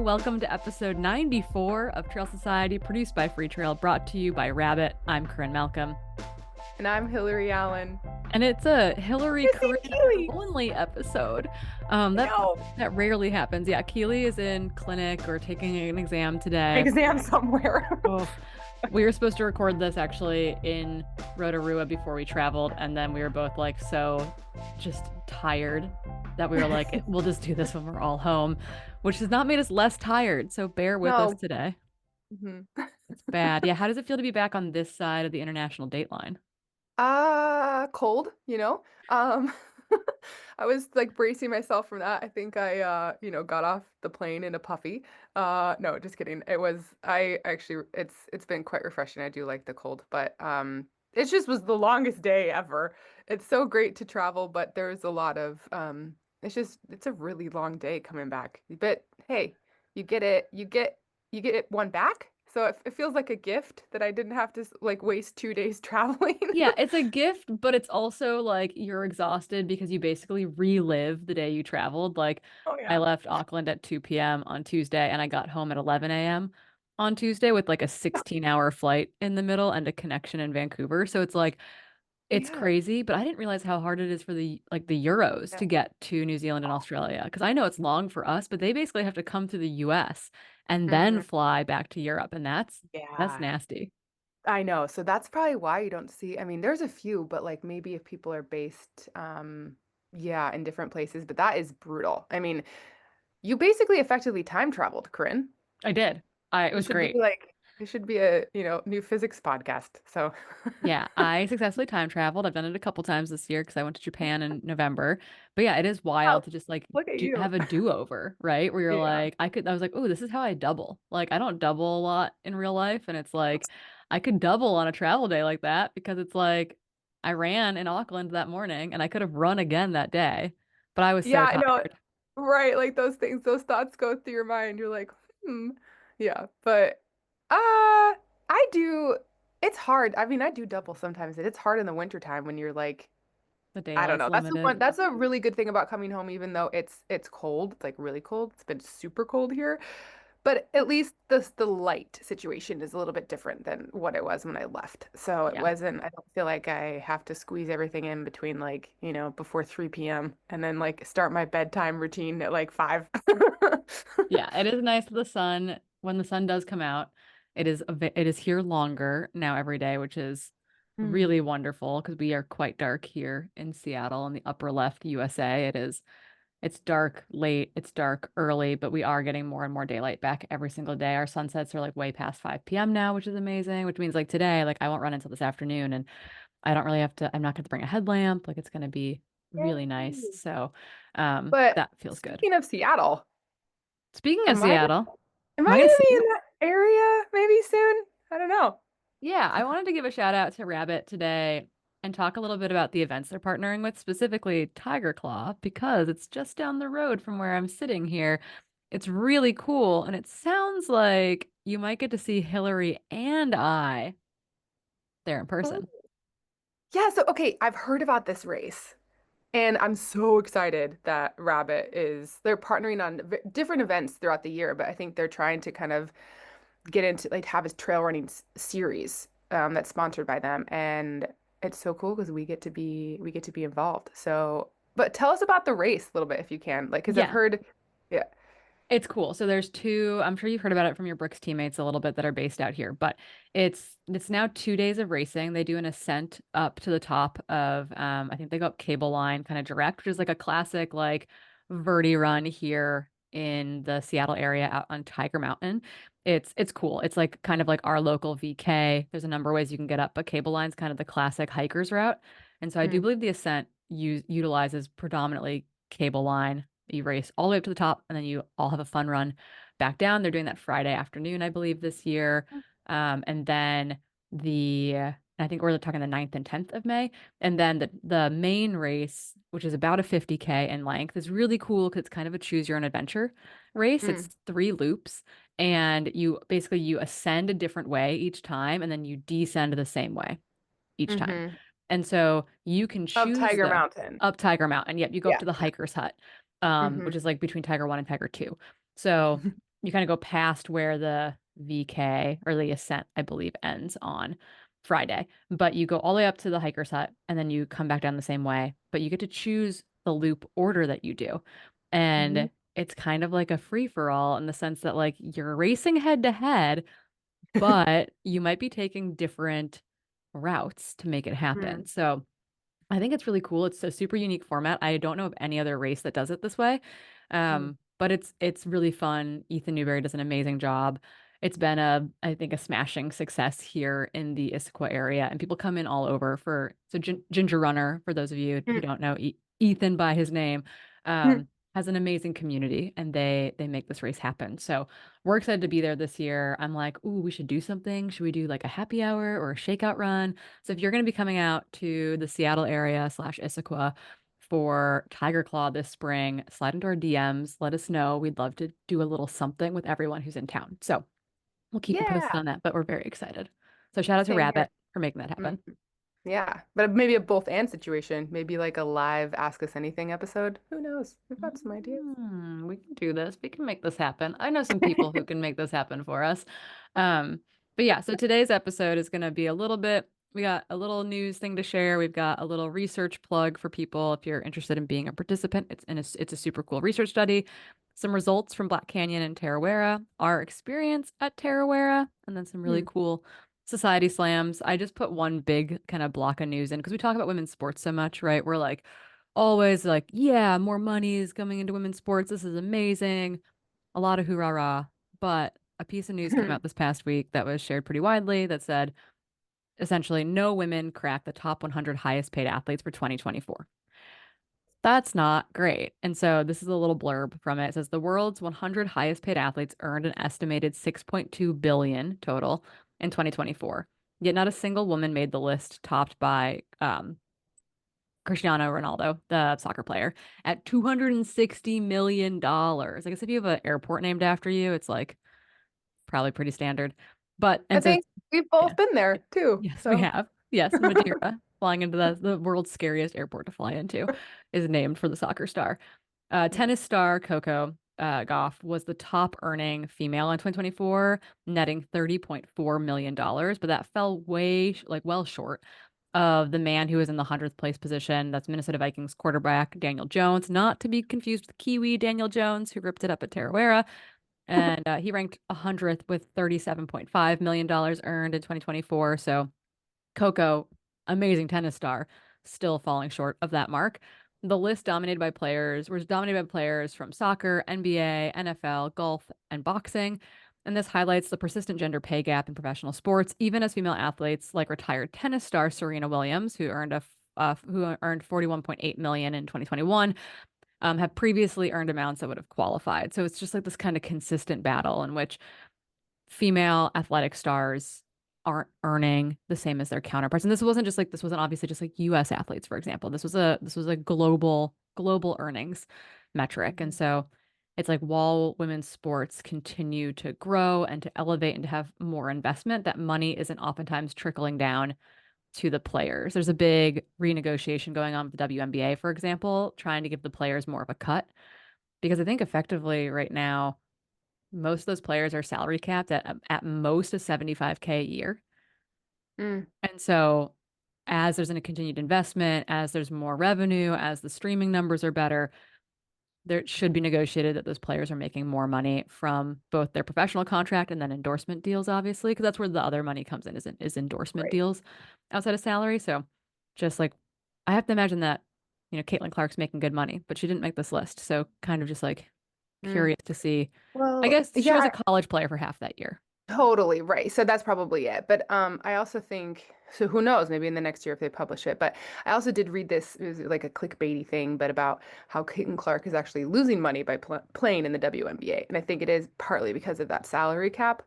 welcome to episode 94 of Trail Society, produced by Free Trail, brought to you by Rabbit. I'm Corinne Malcolm. And I'm Hillary Allen. And it's a Hillary Missing Corinne Keely. only episode. That No, that rarely happens. Yeah, Keely is in clinic or taking an exam today. exam somewhere. Oh, we were supposed to record this actually in Rotorua before we traveled, and then we were both like so just tired that we were like, we'll just do this when we're all home, which has not made us less tired. So bear with us No. today. hmm It's bad. Yeah, how does it feel to be back on this side of the international date line? Cold, you know. I was like bracing myself from that. I think I got off the plane in a puffy. No, just kidding. I actually it's been quite refreshing. I do like the cold, but it just was the longest day ever. It's so great to travel, but there's a lot of it's a really long day coming back. But hey, you get it, you get it one back. So it feels like a gift that I didn't have to like waste 2 days traveling. Yeah, it's a gift, but it's also like you're exhausted because you basically relive the day you traveled. Like Oh I yeah. left Auckland at 2 p.m. on Tuesday and I got home at 11 a.m. on Tuesday with like a 16-hour flight in the middle and a connection in Vancouver. So it's like it's Yeah. crazy, but I didn't realize how hard it is for the Euros Yeah. to get to New Zealand and Australia because I know it's long for us, but they basically have to come through the US and then hmm fly back to Europe, and that's Yeah. nasty. I know. So that's probably why you don't see, I mean, there's a few, but like maybe if people are based yeah, in different places, but that is brutal. I mean, you basically effectively time traveled, Corinne. I did. It It was should be great. like it should be a, new physics podcast. So Yeah, I successfully time traveled. I've done it a couple times this year because I went to Japan in November. But yeah, it is wow, wild to just like look at you. have a do-over, right? Where you're Yeah. like, I was like, oh, this is how I double. Like, I don't double a lot in real life. And it's like, I could double on a travel day like that because it's like, I ran in Auckland that morning and I could have run again that day, but I was Yeah, so I know. tired. Right, like those things, those thoughts go through your mind. You're like, hmm. Yeah, but I do it's hard. I mean, I do double sometimes. And it's hard in the wintertime when you're like, The I don't daylight's know. That's the one limited. that's a really good thing about coming home, even though it's cold. It's like really cold. It's been super cold here. But at least the light situation is a little bit different than what it was when I left. So it Yeah. wasn't, I don't feel like I have to squeeze everything in between like, before 3 p.m. and then like start my bedtime routine at like 5. Yeah, it is nice that when the sun does come out, it is here longer now every day, which is really Mm. wonderful because we are quite dark here in Seattle in the upper left USA. It's dark late, it's dark early, but we are getting more and more daylight back every single day. Our sunsets are like way past 5 p.m. now, which is amazing, which means like today, like I won't run until this afternoon and I don't really have to, I'm not going to bring a headlamp. Like it's going to be really nice. Yay. So, But that feels good. speaking of Seattle, Speaking of am I gonna, Seattle, am am I I going to gonna see be in you? that area maybe soon? I don't know. Yeah, I wanted to give a shout out to Rabbit today and talk a little bit about the events they're partnering with, specifically Tiger Claw, because it's just down the road from where I'm sitting here. It's really cool, and it sounds like you might get to see Hillary and I there in Oh. person. Yeah, so okay, I've heard about this race. And I'm so excited that they're partnering on different events throughout the year, but I think they're trying to kind of get into like have a trail running series that's sponsored by them. And it's so cool because we get to be involved. So, but tell us about the race a little bit if you can, like, because I've Yeah, heard, yeah. it's cool. So there's two, I'm sure you've heard about it from your Brooks teammates a little bit that are based out here, but it's now 2 days of racing. They do an ascent up to the top of I think they go up cable line kind of direct, which is like a classic like verti run here in the Seattle area out on Tiger Mountain. It's cool. It's like kind of like our local VK. There's a number of ways you can get up, but cable line's kind of the classic hiker's route. And so I do Mm, believe the ascent utilizes predominantly cable line. You race all the way up to the top, and then you all have a fun run back down. They're doing that Friday afternoon, I believe, this year. And then I think we're talking the 9th and 10th of May. And then the main race, which is about a 50K in length, is really cool because it's kind of a choose your own adventure race. mm, It's 3 loops, and you ascend a different way each time, and then you descend the same way each time. hmm And so you can Of choose Tiger Mountain. up Tiger Mountain. Yep, you go up Yeah. to the hiker's hut, hmm which is like between Tiger 1 and Tiger 2. So you kind of go past where the VK or the ascent, I believe, ends on Friday. But you go all the way up to the hiker's hut and then you come back down the same way. But you get to choose the loop order that you do. Mhm. And it's kind of like a free for all in the sense that like you're racing head to head, but you might be taking different routes to make it happen. Mm, So I think it's really cool. It's a super unique format. I don't know of any other race that does it this way. mm, But it's really fun. Ethan Newberry does an amazing job. It's been I think a smashing success here in the Issaquah area, and people come in all over for Ginger Runner, for those of you who mm, don't know Ethan by his name, mm. has an amazing community, and they make this race happen. So we're excited to be there this year. I'm like, ooh, we should do something. Should we do like a happy hour or a shakeout run? So if you're going to be coming out to the Seattle area slash Issaquah for Tiger Claw this spring, slide into our DMs. Let us know. We'd love to do a little something with everyone who's in town. So we'll keep you posted Yeah, on that, but we're very excited. So shout out to same here. Rabbit for making that Mm, happen. yeah, but maybe a both and situation. Maybe like a live Ask Us Anything episode. Who knows? We've got some ideas. We can do this. We can make this happen. I know some people who can make this happen for us. Um, but yeah, so today's episode is going to be a little bit, we got a little news thing to share. We've got a little research plug for people if you're interested in being a participant. It's a super cool research study. Some results from Black Canyon and Tarawera, our experience at Tarawera, and then some really Hmm. cool society slams. I just put one big kind of block of news in because we talk about women's sports so much, right? We're like, always like, yeah, more money is coming into women's sports. This is amazing. A lot of hoorah rah. But a piece of news came out this past week that was shared pretty widely that said essentially no women cracked the top 100 highest paid athletes for 2024. That's not great. And so this is a little blurb from it. It says the world's 100 highest paid athletes earned an estimated 6.2 billion total in 2024. Yet not a single woman made the list, topped by Cristiano Ronaldo, the soccer player, at $260 million. I guess if you have an airport named after you, it's like probably pretty standard. But, I and so, think we've yeah, both been there too. yes, we So, have. Yes, Madeira, flying into the world's scariest airport to fly into, is named for the soccer star. mm, Tennis star Coco Gauff was the top earning female in 2024, netting $30.4 million, but that fell way, like, well short of the man who was in the 100th place position. That's Minnesota Vikings quarterback Daniel Jones, not to be confused with Kiwi Daniel Jones, who ripped it up at Tarawera. And he ranked 100th with $37.5 million earned in 2024. So Coco, amazing tennis star, still falling short of that mark. The list was dominated by players from soccer, NBA, NFL, golf, and boxing. And this highlights the persistent gender pay gap in professional sports, even as female athletes like retired tennis star Serena Williams, who earned 41.8 million in 2021, have previously earned amounts that would have qualified. So it's just like this kind of consistent battle in which female athletic stars aren't earning the same as their counterparts. And this wasn't obviously just like US athletes, for example. This was a global earnings metric. And mhm, so it's like while women's sports continue to grow and to elevate and to have more investment, that money isn't oftentimes trickling down to the players. There's a big renegotiation going on with the WNBA, for example, trying to give the players more of a cut because I think effectively right now most of those players are salary capped at most a 75K a year. mm, And so as there's a continued investment, as there's more revenue, as the streaming numbers are better, there should be negotiated that those players are making more money from both their professional contract and then endorsement deals, obviously, because that's where the other money comes in, is endorsement right. deals outside of salary. So just like I have to imagine that, Caitlin Clark's making good money, but she didn't make this list. So kind of just like Mm. curious to see. I Well, guess she was yeah, a college player for half that year. totally right. So that's probably it. But I also think so. Who knows? Maybe in the next year if they publish it. But I also did read this. It was like a clickbaity thing, but about how Caitlin Clark is actually losing money by playing in the WNBA, and I think it is partly because of that salary cap.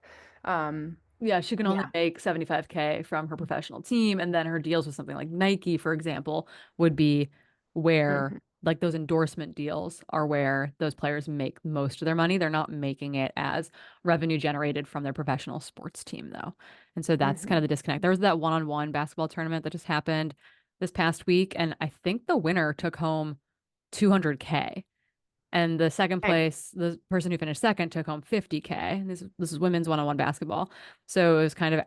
Um, Yeah, she can only yeah. make 75K from her professional team, and then her deals with something like Nike, for example, would be where Hmm. like those endorsement deals are where those players make most of their money. They're not making it as revenue generated from their professional sports team, though. And so that's kind Hmm. of the disconnect. There was that one-on-one basketball tournament that just happened this past week, and I think the winner took home 200K. And the second Dang. place, the person who finished second took home 50K. And this is women's one-on-one basketball. So it was kind of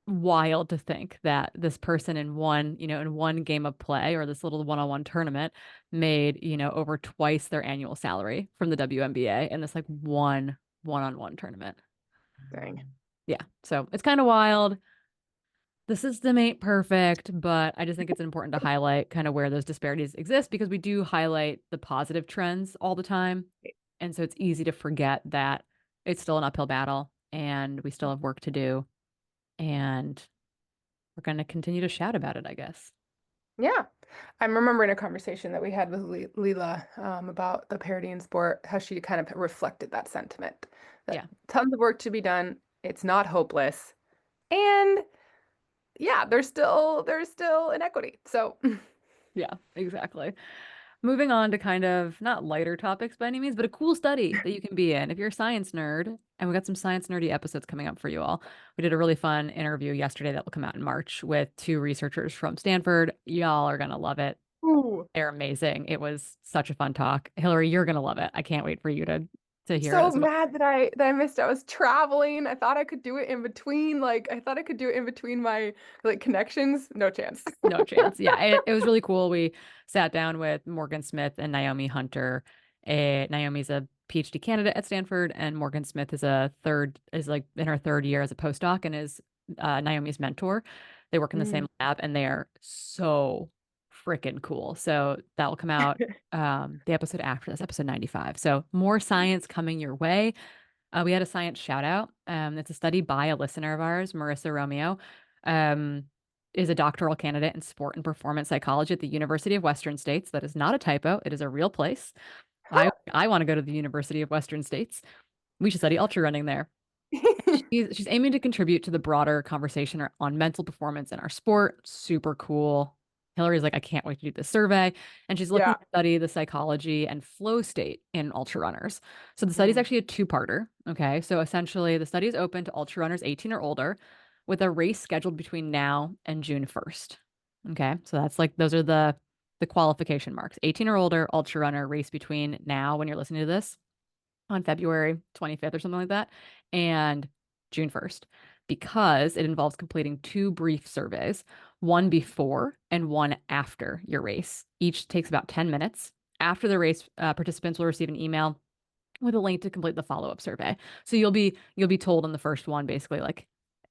wild to think that this person in one, in one game of play or this little one-on-one tournament made, over twice their annual salary from the WNBA in this like one-on-one tournament. Dang. Yeah. So it's kind of wild. The system ain't perfect, but I just think it's important to highlight kind of where those disparities exist because we do highlight the positive trends all the time. And so it's easy to forget that it's still an uphill battle and we still have work to do. And we're going to continue to shout about it, I guess. Yeah. I'm remembering a conversation that we had with Leela about the parity in sport, how she kind of reflected that sentiment that Yeah. tons of work to be done. It's not hopeless. And yeah, there's still inequity. So Yeah, exactly. Moving on to kind of not lighter topics by any means, but a cool study that you can be in. If you're a science nerd, and we got some science nerdy episodes coming up for you all. We did a really fun interview yesterday that will come out in March with two researchers from Stanford. Y'all are gonna love it. ooh, They're amazing. It was such a fun talk. Hillary, you're gonna love it. I can't wait for you to hear it so as well. mad that I missed. I was traveling. I thought I could do it in between. Like I thought I could do it in between my like connections. No chance. No chance. Yeah, it was really cool. We sat down with Morgan Smith and Naomi Hunter. Naomi's a PhD candidate at Stanford, and Morgan Smith is like in her third year as a postdoc and is Naomi's mentor. They work in the Mm. same lab, and they are so freaking cool. So that will come out the episode after this, episode 95. So more science coming your way. We had a science shout out. It's a study by a listener of ours, Marisa Romeo, um, is a doctoral candidate in sport and performance psychology at the University of Western States. That is not a typo. It is a real place. I want to go to the University of Western States. We should study ultra running there. She's aiming to contribute to the broader conversation on mental performance in our sport. Super cool. Hillary's like, I can't wait to do this survey. And she's looking Yeah. to study the psychology and flow state in ultra runners. So the study is Mm. actually a two-parter. Okay. So essentially, the study is open to ultra runners 18 or older with a race scheduled between now and June 1st. Okay. So that's like, those are the qualification marks 18 or older, ultra runner race between now when you're listening to this on February 25th or something like that, and June 1st, because it involves completing two brief surveys, one before and one after your race. Each takes about 10 minutes. After the race, participants will receive an email with a link to complete the follow-up survey. So you'll be told in the first one basically like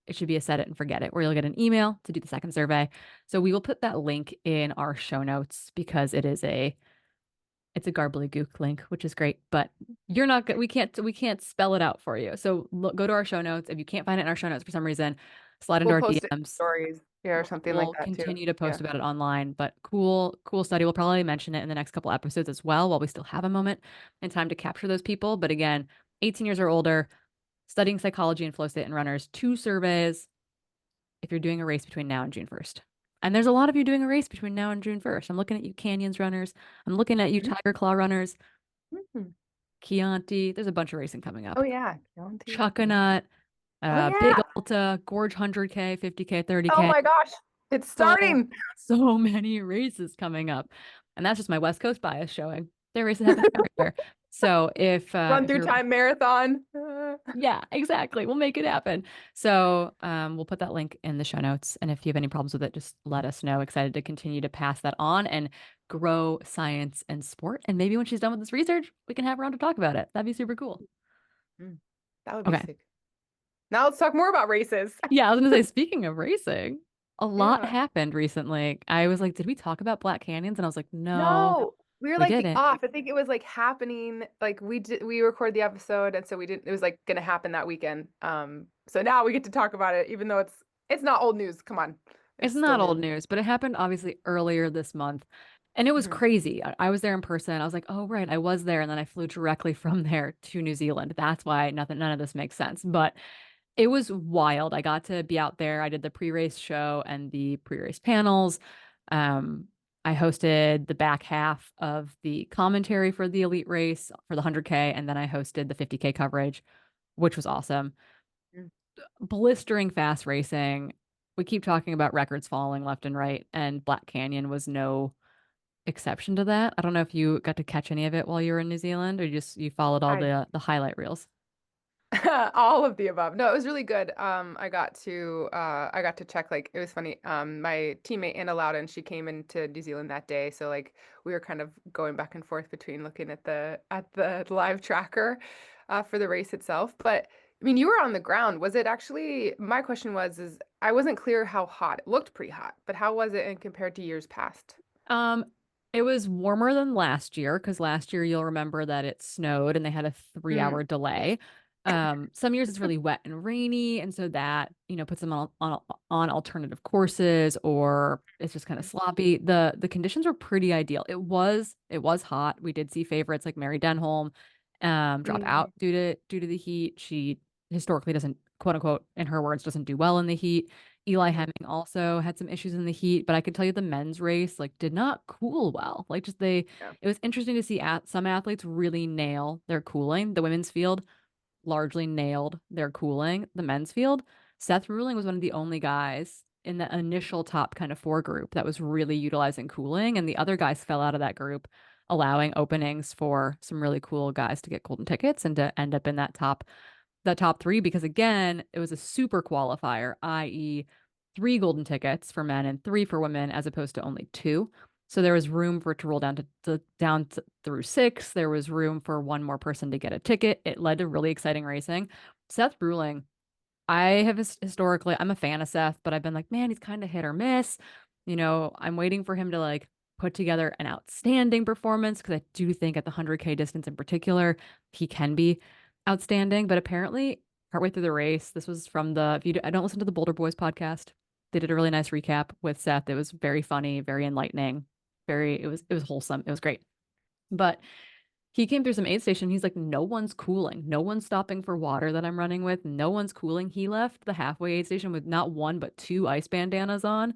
it should be a set it and forget it, where you'll get an email to do the second survey. So we will put that link in our show notes because it's a garbly-gook link, which is great, but you're not we can't spell it out for you. So go to our show notes. If you can't find it in our show notes for some reason, slide into We'll our post it in DMs. stories, yeah, or something like We'll that too. continue to Yeah. post about it online, but cool study. We'll probably mention it in the next couple episodes as well while we still have a moment and time to capture those people. But again, 18 years or older, studying psychology and flow state and runners, two surveys if you're doing a race between now and June 1st. And there's a lot of you doing a race between now and June 1st. I'm looking at you Canyons runners. I'm looking at you Tiger Claw runners. Mhm. Chianti. There's a bunch of racing coming Oh up. yeah. County. Chuckanut, Oh Big yeah. Alta, Gorge 100K, 50K, Oh 30K. my gosh. It's So, starting. so many races coming up. And that's just my West Coast bias showing. There are races happening everywhere. So Run if through you're time marathon. yeah, exactly. We'll make it happen. So we'll put that link in the show notes. And if you have any problems with it, just let us know. Excited to continue to pass that on and grow science and sport. And maybe when she's done with this research, we can have her on to talk about it. That'd be super cool. Mm, that would be Okay. sick. Now let's talk more about races. Yeah, I was gonna say, speaking of racing, a lot Yeah. happened recently. I was like, did we talk about Black Canyons? And I was like, no, No, we were we like didn't. off. I think it was like happening. Like we recorded the episode, and so we didn't. It was like gonna happen that weekend. So now we get to talk about it, even though it's not old news. Come on, It's it's still not old new. news, but it happened obviously earlier this month. And it was Hmm. crazy. I was there in person. I was like, oh, right, I was there. And then I flew directly from there to New Zealand. That's why none of this makes sense. But it was wild. I got to be out there. I did the pre-race show and the pre-race panels. Um, I hosted the back half of the commentary for the elite race for the 100K, and then I hosted the 50K coverage, which was awesome. Mm. Blistering fast racing. We keep talking about records falling left and right, and Black Canyon was exception to that. I don't know if you got to catch any of it while you were in New Zealand, or you followed all I the highlight reels. all of the above. No, it was really good. I got to check, like, it was funny. My teammate Anna Loudon, she came into New Zealand that day, so like we were kind of going back and forth between looking at the live tracker for the race itself. But I mean, you were on the ground. Was it actually, my question was, is I wasn't clear how hot. It looked pretty hot, but how was it in compared to years past? Um, it was warmer than last year because last year you'll remember that it snowed and they had a 3 hour Yes. delay. Some years it's really wet and rainy, and so that, puts them on alternative courses or it's just kind of sloppy. The conditions were pretty ideal. It was hot. We did see favorites like Mary Denholm drop Mm, out due to the heat. She historically doesn't, quote unquote, in her words, doesn't do well in the heat. Eli mhm. Hemming also had some issues in the heat, but I could tell you the men's race like did not cool well. Like just Yeah. it was interesting to see some athletes really nail their cooling. The women's field largely nailed their cooling. The men's field, Seth Ruling was one of the only guys in the initial top kind of four group that was really utilizing cooling, and the other guys fell out of that group, allowing openings for some really cool guys to get golden tickets and to end up in that top three because again, it was a super qualifier, i.e., three golden tickets for men and three for women, as opposed to only two. So there was room for it to roll through six. There was room for one more person to get a ticket. It led to really exciting racing. Seth Ruling, I have historically, I'm a fan of Seth, but I've been like, man, he's kind of hit or miss. I'm waiting for him to like put together an outstanding performance because I do think at the 100K distance in particular, he can be outstanding. But apparently, partway through the race, this was from if I don't listen to the Boulder Boys podcast. They did a really nice recap with Seth. It was very funny, very enlightening, it was wholesome. It was great. But he came through some aid station. He's like, no one's cooling. No one's stopping for water that I'm running with. No one's cooling. He left the halfway aid station with not one, but two ice bandanas on.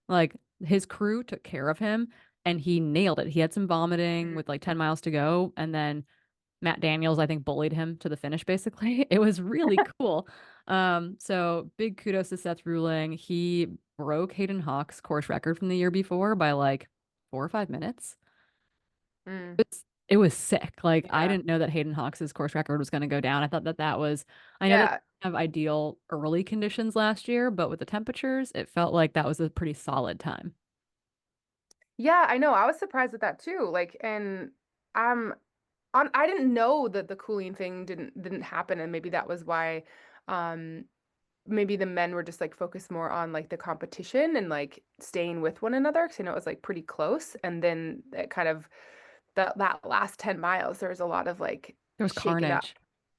Like his crew took care of him and he nailed it. He had some vomiting with like 10 miles to go. And then Matt Daniels, I think, bullied him to the finish, basically. It was really cool. So big kudos to Seth Ruling. He broke Hayden Hawk's course record from the year before by like 4 or 5 minutes. Mm, It was sick. Like I yeah. didn't know that Hayden Hawks's course record was going to go down. I thought that was, I know that Yeah. they have ideal early conditions last year, but with the temperatures, it felt like that was a pretty solid time. Yeah, I know. I was surprised at that too. Like, and I'm I didn't know that the cooling thing didn't happen, and maybe that was why um maybe the men were just like focused more on like the competition and like staying with one another because I know it was like pretty close. And then it kind of that last 10 miles, there was a lot of like There was shaking up. carnage.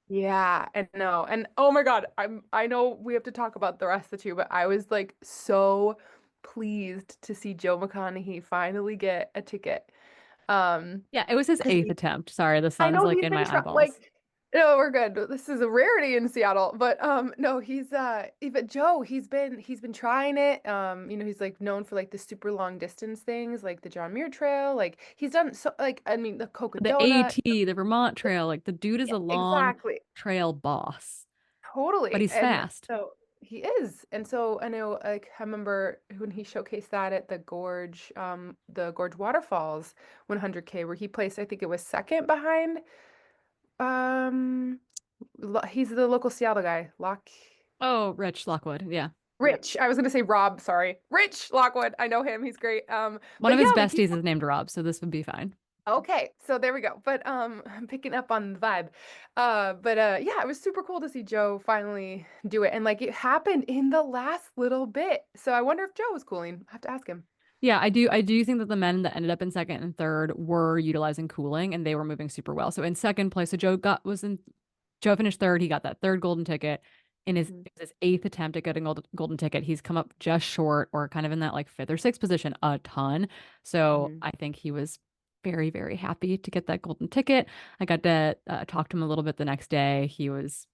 Yeah, and no, and oh my God, I know we have to talk about the rest of the two, but I was like so pleased to see Joe McConaughey finally get a ticket. Yeah, it was his Because eighth attempt. Sorry, the I sun's know like he's in been my trying, eyeballs. like, no, we're good. This is a rarity in Seattle, but no, but Joe, he's been trying it. He's like known for like the super long distance things, like the John Muir Trail. Like he's done so, like I mean, the The Cocodona. AT, the Vermont Trail, like the dude is Yeah, a long exactly. trail boss, but Totally. he's And fast. so he is. And so I know, like, I remember when he showcased that at the Gorge Waterfalls 100K, where he placed, I think it was second behind, um, he's the local Seattle guy, Oh, Rich Lockwood. Yeah. Rich. I was gonna say Rob, sorry. Rich Lockwood. I know him. He's great. One But of yeah, his like he besties is named Rob, so this would be fine. okay, so there we go. But I'm picking up on the vibe. But yeah, it was super cool to see Joe finally do it. And like it happened in the last little bit. So I wonder if Joe was cooling. I have to ask him. Yeah, I do think that the men that ended up in second and third were utilizing cooling and they were moving super well. So in second place, so Joe finished third. He got that third golden ticket. Mhm. It was his eighth attempt at getting golden ticket. He's come up just short or kind of in that like fifth or sixth position a ton. So Mhm. I think he was very, very happy to get that golden ticket. I got to talk to him a little bit the next day. He was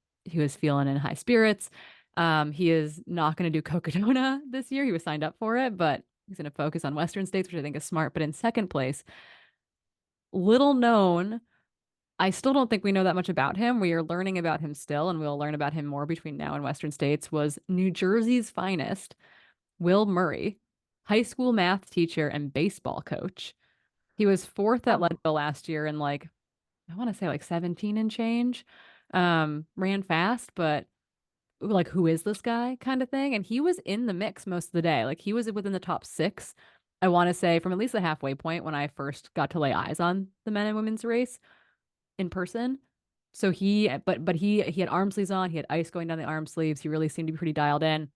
feeling in high spirits. He is not going to do Cocodona this year. He was signed up for it, but he's going to focus on Western states, which I think is smart. But in second place, little known, I still don't think we know that much about him. We are learning about him still, and we'll learn about him more between now and Western states, was New Jersey's finest, Will Murray, high school math teacher and baseball coach. He was fourth at Oh, Leadville last year and like I want to say like 17 and change. Ran fast, but like who is this guy kind of thing. And he was in the mix most of the day. Like he was within the top six, I want to say, from at least the halfway point when I first got to lay eyes on the men and women's race in person. So he had arm sleeves on, he had ice going down the arm sleeves. He really seemed to be pretty dialed in.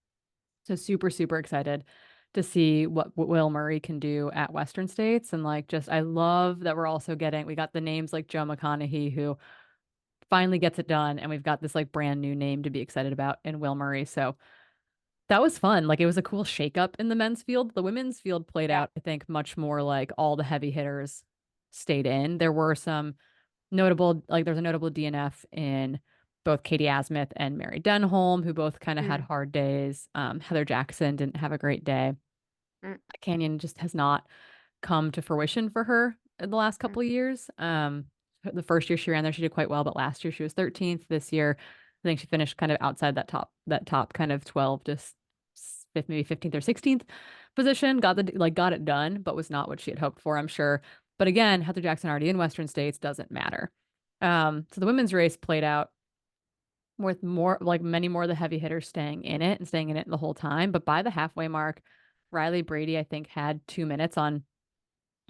So super, super excited to see what Will Murray can do at Western States. And like just I love that we got the names like Joe McConaughey who finally gets it done, and we've got this like brand new name to be excited about in Will Murray. So that was fun. Like it was a cool shakeup in the men's field. The women's field played yeah. out, I think, much more like all the heavy hitters stayed in. There were some notable, like there's a notable DNF in both Katie Asmuth and Mary Denholm, who both kind of had Mm, hard days. Heather Jackson didn't have a great day. mm, Canyon just has not come to fruition for her in the last mm, couple of years. The first year she ran there, she did quite well, but last year she was 13th. This year, I think she finished kind of outside that top kind of 12 to fifth, maybe 15th or 16th position. Got it done, but was not what she had hoped for, I'm sure. But again, Heather Jackson already in Western States doesn't matter. So the women's race played out with more like many more of the heavy hitters staying in it and staying in it the whole time. But by the halfway mark, Riley Brady, I think, had 2 minutes on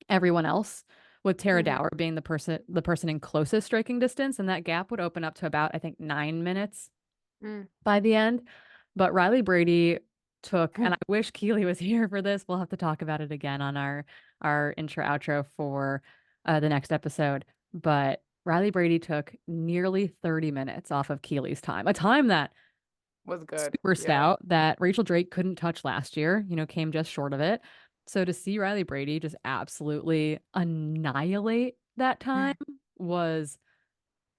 everyone else, with Tara mhm, Dower being the person in closest striking distance, and that gap would open up to about, I think, 9 minutes mm. by the end. But Riley Brady took, and I wish Keely was here for this. We'll have to talk about it again on our intro outro for the next episode. But Riley Brady took nearly 30 minutes off of Keely's time, a time that Was good. super Yeah. stout that Rachel Drake couldn't touch last year, came just short of it. So to see Riley Brady just absolutely annihilate that time was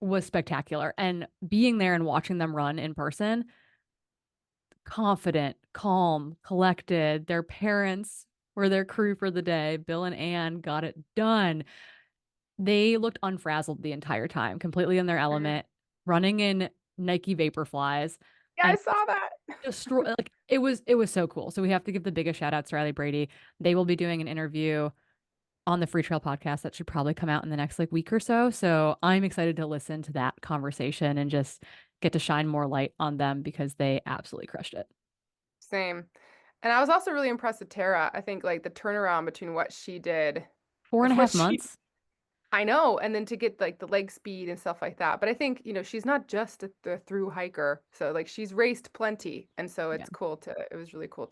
was spectacular. And being there and watching them run in person, confident, calm, collected. Their parents were their crew for the day. Bill and Ann got it done. They looked unfrazzled the entire time, completely in their Mhm. element, running in Nike Vaporflies Yeah, I and saw that. destroy like it was so cool. So we have to give the biggest shout outs to Riley Brady. They will be doing an interview on the Free Trail podcast that should probably come out in the next like week or so. So I'm excited to listen to that conversation and just get to shine more light on them because they absolutely crushed it. Same. And I was also really impressed with Tara. I think like the turnaround between what she did, Four and a what half she, months. I know, and then to get like the leg speed and stuff like that. But I think, she's not just the through hiker. So like she's raced plenty. And so Yeah. it was really cool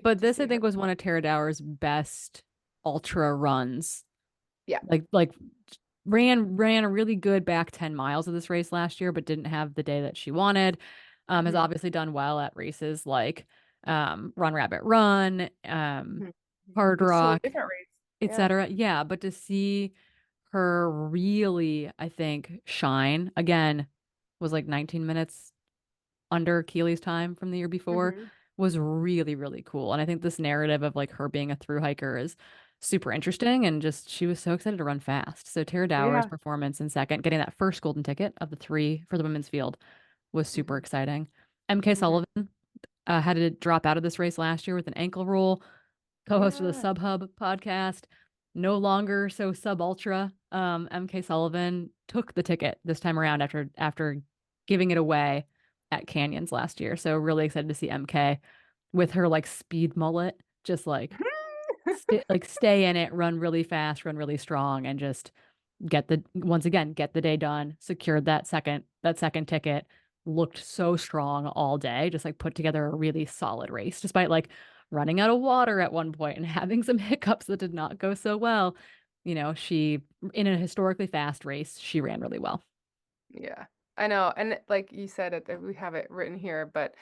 But to this I see think her. was one of Tara Dower's best ultra runs. Yeah. Like ran a really good back 10 miles of this race last year, but didn't have the day that she wanted. Has Hmm. obviously done well at races like Run Rabbit Run, Hmm. Hard It was a totally Rock, different race. Yeah. etc. Yeah, but to see her really, I think, shine again was like 19 minutes under Keely's time from the year before Hmm. was really, really cool. And I think this narrative of like her being a through hiker is super interesting. And just she was so excited to run fast. So Tara Dower's Yeah. performance in second, getting that first golden ticket of the three for the women's field was super Hmm. exciting. MK Hmm. Sullivan had to drop out of this race last year with an ankle roll, co-host of the Yeah. Sub Hub podcast, no longer so sub ultra. MK Sullivan took the ticket this time around after giving it away at Canyons last year. So really excited to see MK with her like speed mullet, just stay in it, run really fast, run really strong, and just get the day done. Secured that second ticket. Looked so strong all day. Just like put together a really solid race, despite like running out of water at one point and having some hiccups that did not go so well. She in a historically fast race, she ran really well. Yeah, I know. And like you said, we have it written here, but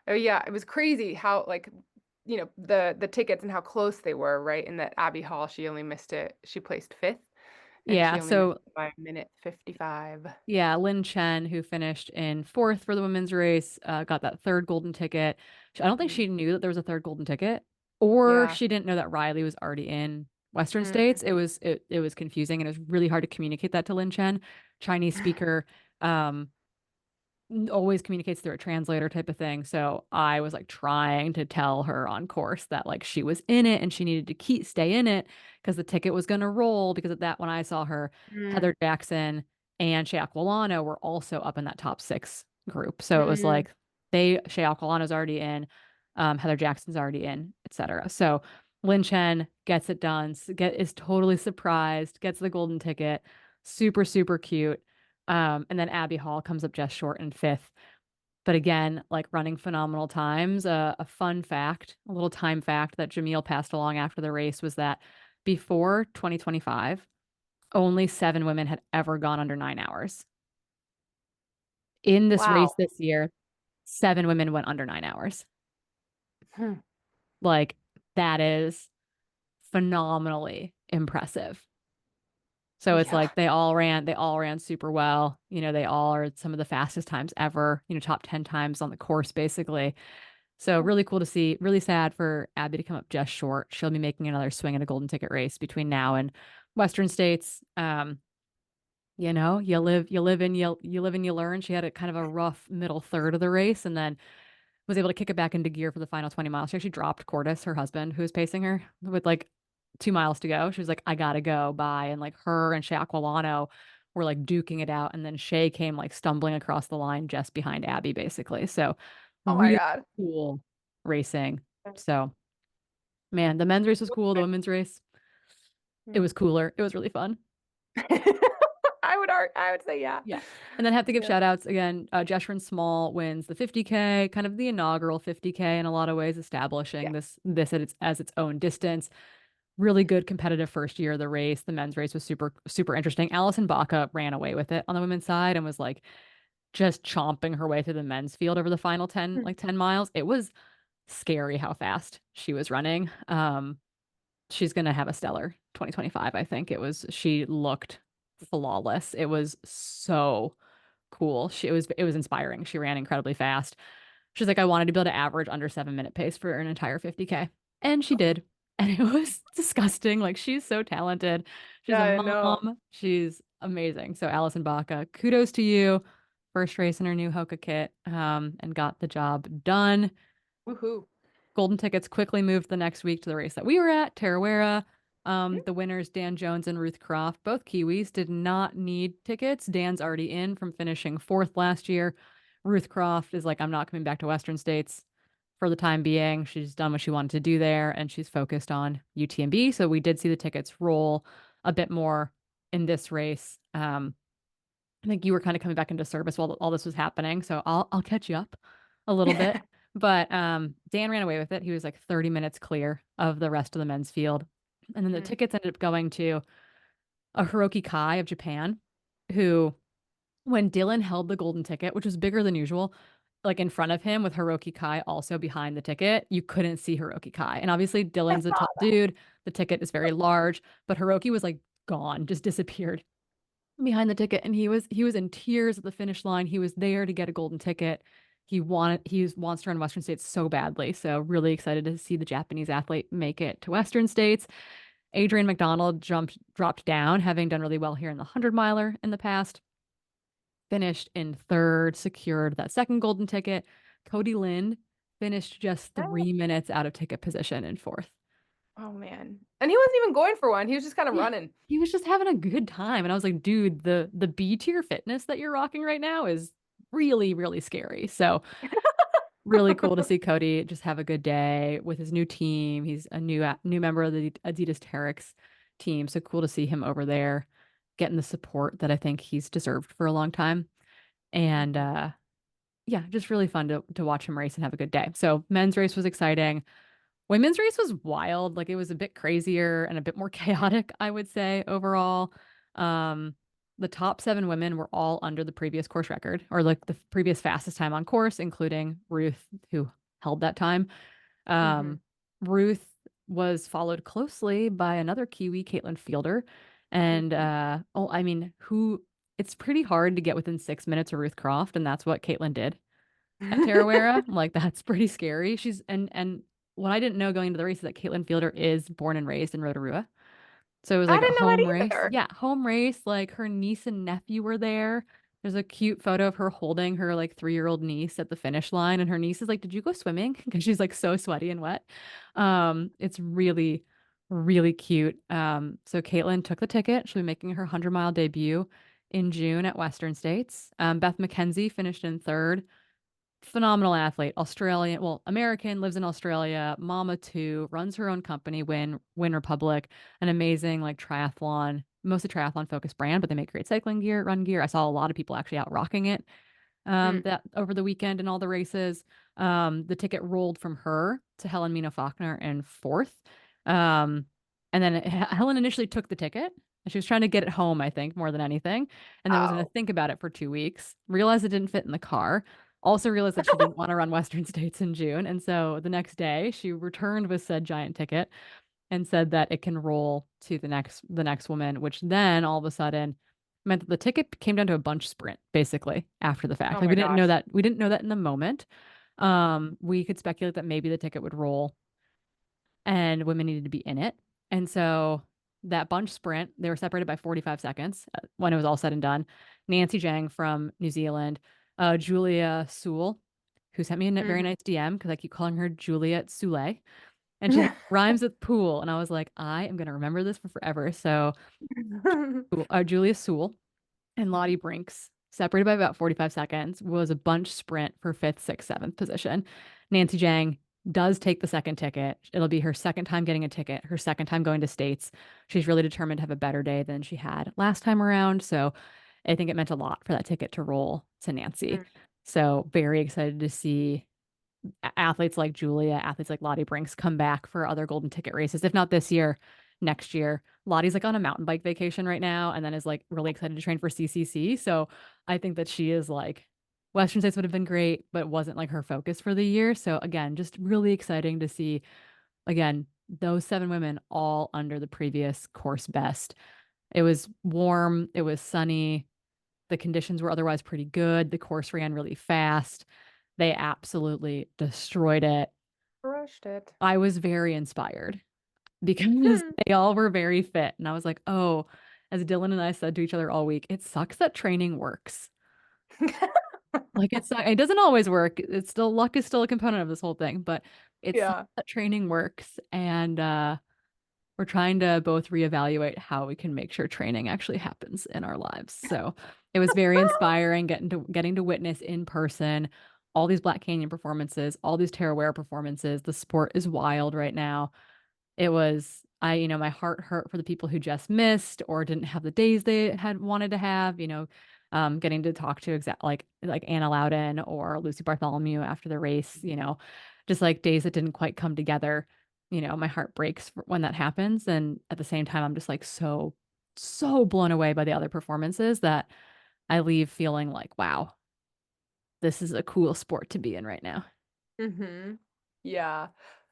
oh yeah, it was crazy how like the tickets and how close they were, right? In that Abbey Hall, she only missed it. She placed fifth, and Yeah, she only missed so it by a minute 55. yeah, Lynn Chen, who finished in fourth for the women's race, got that third golden ticket. I don't think Mhm. she knew that there was a third golden ticket, or Yeah. she didn't know that Riley was already in Western Mm. States. It was confusing, and it was really hard to communicate that to Lynn Chen, Chinese speaker. Um, always communicates through a translator type of thing. So I was like trying to tell her on course that like she was in it and she needed to keep stay in it because the ticket was going to roll because of that. When I saw her, Mm, Heather Jackson and Shea Aquilano were also up in that top six group. So it was mm. like Shea Aquilano's already in, Heather Jackson's already in, etc. So Lin Chen gets it done, is totally surprised, gets the golden ticket, super, super cute. And then Abby Hall comes up just short in fifth. But again, like running phenomenal times. A fun fact, a little time fact that Jameel passed along after the race was that before 2025, only 7 women had ever gone under 9 hours. In this race Wow. this year, 7 women went under 9 hours. Hmm. Like that is phenomenally impressive. So it's Yeah. like they all ran super well. You know, they all are some of the fastest times ever, you know, top 10 times on the course, basically. So really cool to see. Really sad for Abby to come up just short. She'll be making another swing at a golden ticket race between now and Western States. You know, you live and you learn. She had a kind of a rough middle third of the race and then was able to kick it back into gear for the final 20 miles. She actually dropped Cordis, her husband, who was pacing her with like 2 miles to go. She was like, I gotta go, bye. And like her and Shea Aquilano were like duking it out. And then Shea came like stumbling across the line just behind Abby, basically. So Oh my really God. cool racing. So man, the men's race was cool. The women's race, it Mm. was cooler. It was really fun. I would say yeah. Yeah. And then have to give Yeah. shout outs again. Jeshrin Small wins the 50K, kind of the inaugural 50K in a lot of ways, establishing Yeah. this as its own distance. Really good competitive first year of the race. The men's race was super, super interesting. Allison Baca ran away with it on the women's side and was like just chomping her way through the men's field over the final 10, Mm. like 10 miles. It was scary how fast she was running. She's gonna have a stellar 2025, I think. She looked flawless. It was so cool. It was inspiring. She ran incredibly fast. She's like, I wanted to be able to average under 7 minute pace for an entire 50K. And she did. And it was disgusting. Like she's so talented. She's Yeah, a I know. mom. She's amazing. So Allison Baca, kudos to you. First race in her new Hoka kit, and got the job done. Woohoo. Golden tickets quickly moved the next week to the race that we were at, Tarawera. Mm. The winners, Dan Jones and Ruth Croft, both Kiwis, did not need tickets. Dan's already in from finishing fourth last year. Ruth Croft is like, I'm not coming back to Western States for the time being. She's done what she wanted to do there and she's focused on UTMB. So we did see the tickets roll a bit more in this race. I think you were kind of coming back into service while all this was happening, so I'll catch you up a little bit. But Dan ran away with it. He was like 30 minutes clear of the rest of the men's field. And then the Mm. tickets ended up going to a Hiroki Kai of Japan, who, when Dylan held the golden ticket, which was bigger than usual, like in front of him with Hiroki Kai also behind the ticket, you couldn't see Hiroki Kai. And obviously I Dylan's a saw tall dude. The ticket is very large, but Hiroki was like gone, just disappeared behind the ticket and he was in tears at the finish line. He was there to get a golden ticket. He wants to run Western States so badly. So really excited to see the Japanese athlete make it to Western States. Adrian McDonald dropped down, having done really well here in the 100 miler in the past. Finished in third, secured that second golden ticket. Cody Lind finished just that. 3 minutes out of ticket position in fourth. Oh man. And he wasn't even going for one. He was just kind of Yeah. running. He was just having a good time. And I was like, dude, the B tier fitness that you're rocking right now is really, really scary. So really cool to see Cody just have a good day with his new team. He's a new member of the Adidas Terex team. So cool to see him over there getting the support that I think he's deserved for a long time. And Mhm. yeah, just really fun to watch him race and have a good day. So men's race was exciting. Women's race was wild. Like it was a bit crazier and a bit more chaotic, I would say, overall. Um, the top 7 women were all under the previous course record or like the previous fastest time on course, including Ruth, who held that time. Mhm. Um, Ruth was followed closely by another Kiwi, Caitlin Fielder. And Mhm. I mean, who it's pretty hard to get within 6 minutes of Ruth Croft, and that's what Caitlin did at Tarawera. Like that's pretty scary. She's and what I didn't know going into the race is that Caitlin Fielder is born and raised in Rotorua. So it was I like a didn't know home that race. either. Yeah, home race. Like her niece and nephew were there. There's a cute photo of her holding her like 3-year-old niece at the finish line, and her niece is like, "Did you go swimming?" Because she's like so sweaty and wet. It's really, really cute. So Caitlin took the ticket. She'll be making her 100-mile debut in June at Western States. Beth McKenzie finished in third. Phenomenal athlete, Australian, well, American, lives in Australia, mama too, runs her own company, Win Republic, an amazing like triathlon, mostly triathlon focused brand, but they make great cycling gear, run gear. I saw a lot of people actually out rocking it Mm. that over the weekend in all the races. The ticket rolled from her to Helen Mina Faulkner in fourth. Um, and then Helen initially took the ticket. And she was trying to get it home, I think, more than anything. And then was going to Oh. think about it for 2 weeks, realized it didn't fit in the car. Also realized that she didn't want to run Western States in June. And so the next day she returned with said giant ticket and said that it can roll to the next woman, which then all of a sudden meant that the ticket came down to a bunch sprint, basically, after the fact. Oh Like my we didn't know gosh. that in the moment. We could speculate that maybe the ticket would roll and women needed to be in it. And so that bunch sprint, they were separated by 45 seconds when it was all said and done. Nancy Jang from New Zealand, Julia Sewell, who sent me a very Mhm. nice DM because I keep calling her Juliet Soule. And she rhymes with pool. And I was like, I am going to remember this for forever. So Julia Sewell and Lottie Brinks, separated by about 45 seconds, was a bunch sprint for fifth, sixth, seventh position. Nancy Jang does take the second ticket. It'll be her second time getting a ticket, her second time going to States. She's really determined to have a better day than she had last time around. So I think it meant a lot for that ticket to roll to Nancy. Mm. So very excited to see athletes like Julia, athletes like Lottie Brinks come back for other golden ticket races. If not this year, next year. Lottie's like on a mountain bike vacation right now and then is like really excited to train for CCC. So I think that she is like Western States would have been great, but wasn't like her focus for the year. So again, just really exciting to see again those 7 women all under the previous course best. It was warm, it was sunny, the conditions were otherwise pretty good. The course ran really fast. They absolutely destroyed it. Crushed it. I was very inspired because Hmm. they all were very fit. And I was like, oh, as Dylan and I said to each other all week, it sucks that training works. Like it doesn't always work. It's still luck is still a component of this whole thing, but it sucks Yeah. that training works. And we're trying to both reevaluate how we can make sure training actually happens in our lives. So it was very inspiring getting to witness in person all these Black Canyon performances, all these Tarawera performances. The sport is wild right now. It was my heart hurt for the people who just missed or didn't have the days they had wanted to have, getting to talk to like Anna Loudon or Lucy Bartholomew after the race, just like days that didn't quite come together. My heart breaks when that happens. And at the same time, I'm just like so, so blown away by the other performances that I leave feeling like, wow, this is a cool sport to be in right now. Mhm. Yeah.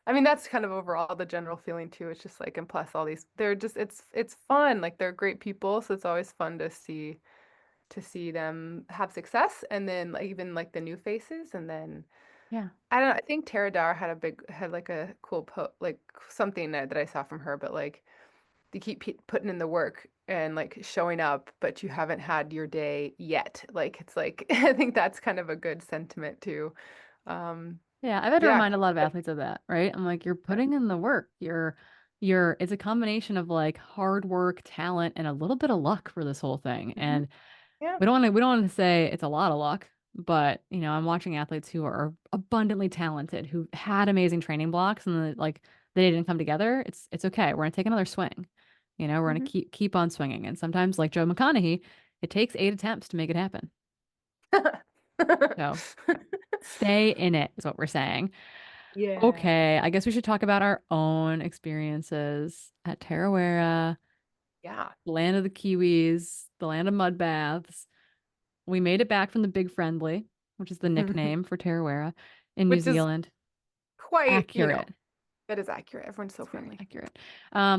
I mean, that's kind of overall the general feeling too. It's just like, and plus all these, they're just, it's fun. Like they're great people, so it's always fun to see them have success, and then like, even like the new faces, and then Yeah. I don't know. I think Tara Dar had like a cool like something that I saw from her, but like they keep putting in the work and like showing up, but you haven't had your day yet. Like it's like I think that's kind of a good sentiment too. Um, Yeah, I've had to yeah. remind a lot of athletes of that, right? I'm like, you're putting in the work. It's a combination of like hard work, talent, and a little bit of luck for this whole thing. Mhm. And Yeah. we don't want to say it's a lot of luck, but I'm watching athletes who are abundantly talented, who had amazing training blocks and like they didn't come together. It's okay. We're gonna take another swing. We're gonna Mhm. keep on swinging. And sometimes, like Joe McConaughey, it takes 8 attempts to make it happen. So stay in it is what we're saying. Yeah. Okay, I guess we should talk about our own experiences at Tarawera, Yeah. the land of the Kiwis, the land of mud baths. We made it back from the Big Friendly, which is the nickname for Tarawera in New Which is Zealand. quite, Accurate. that is accurate. Everyone's so It's very friendly. accurate.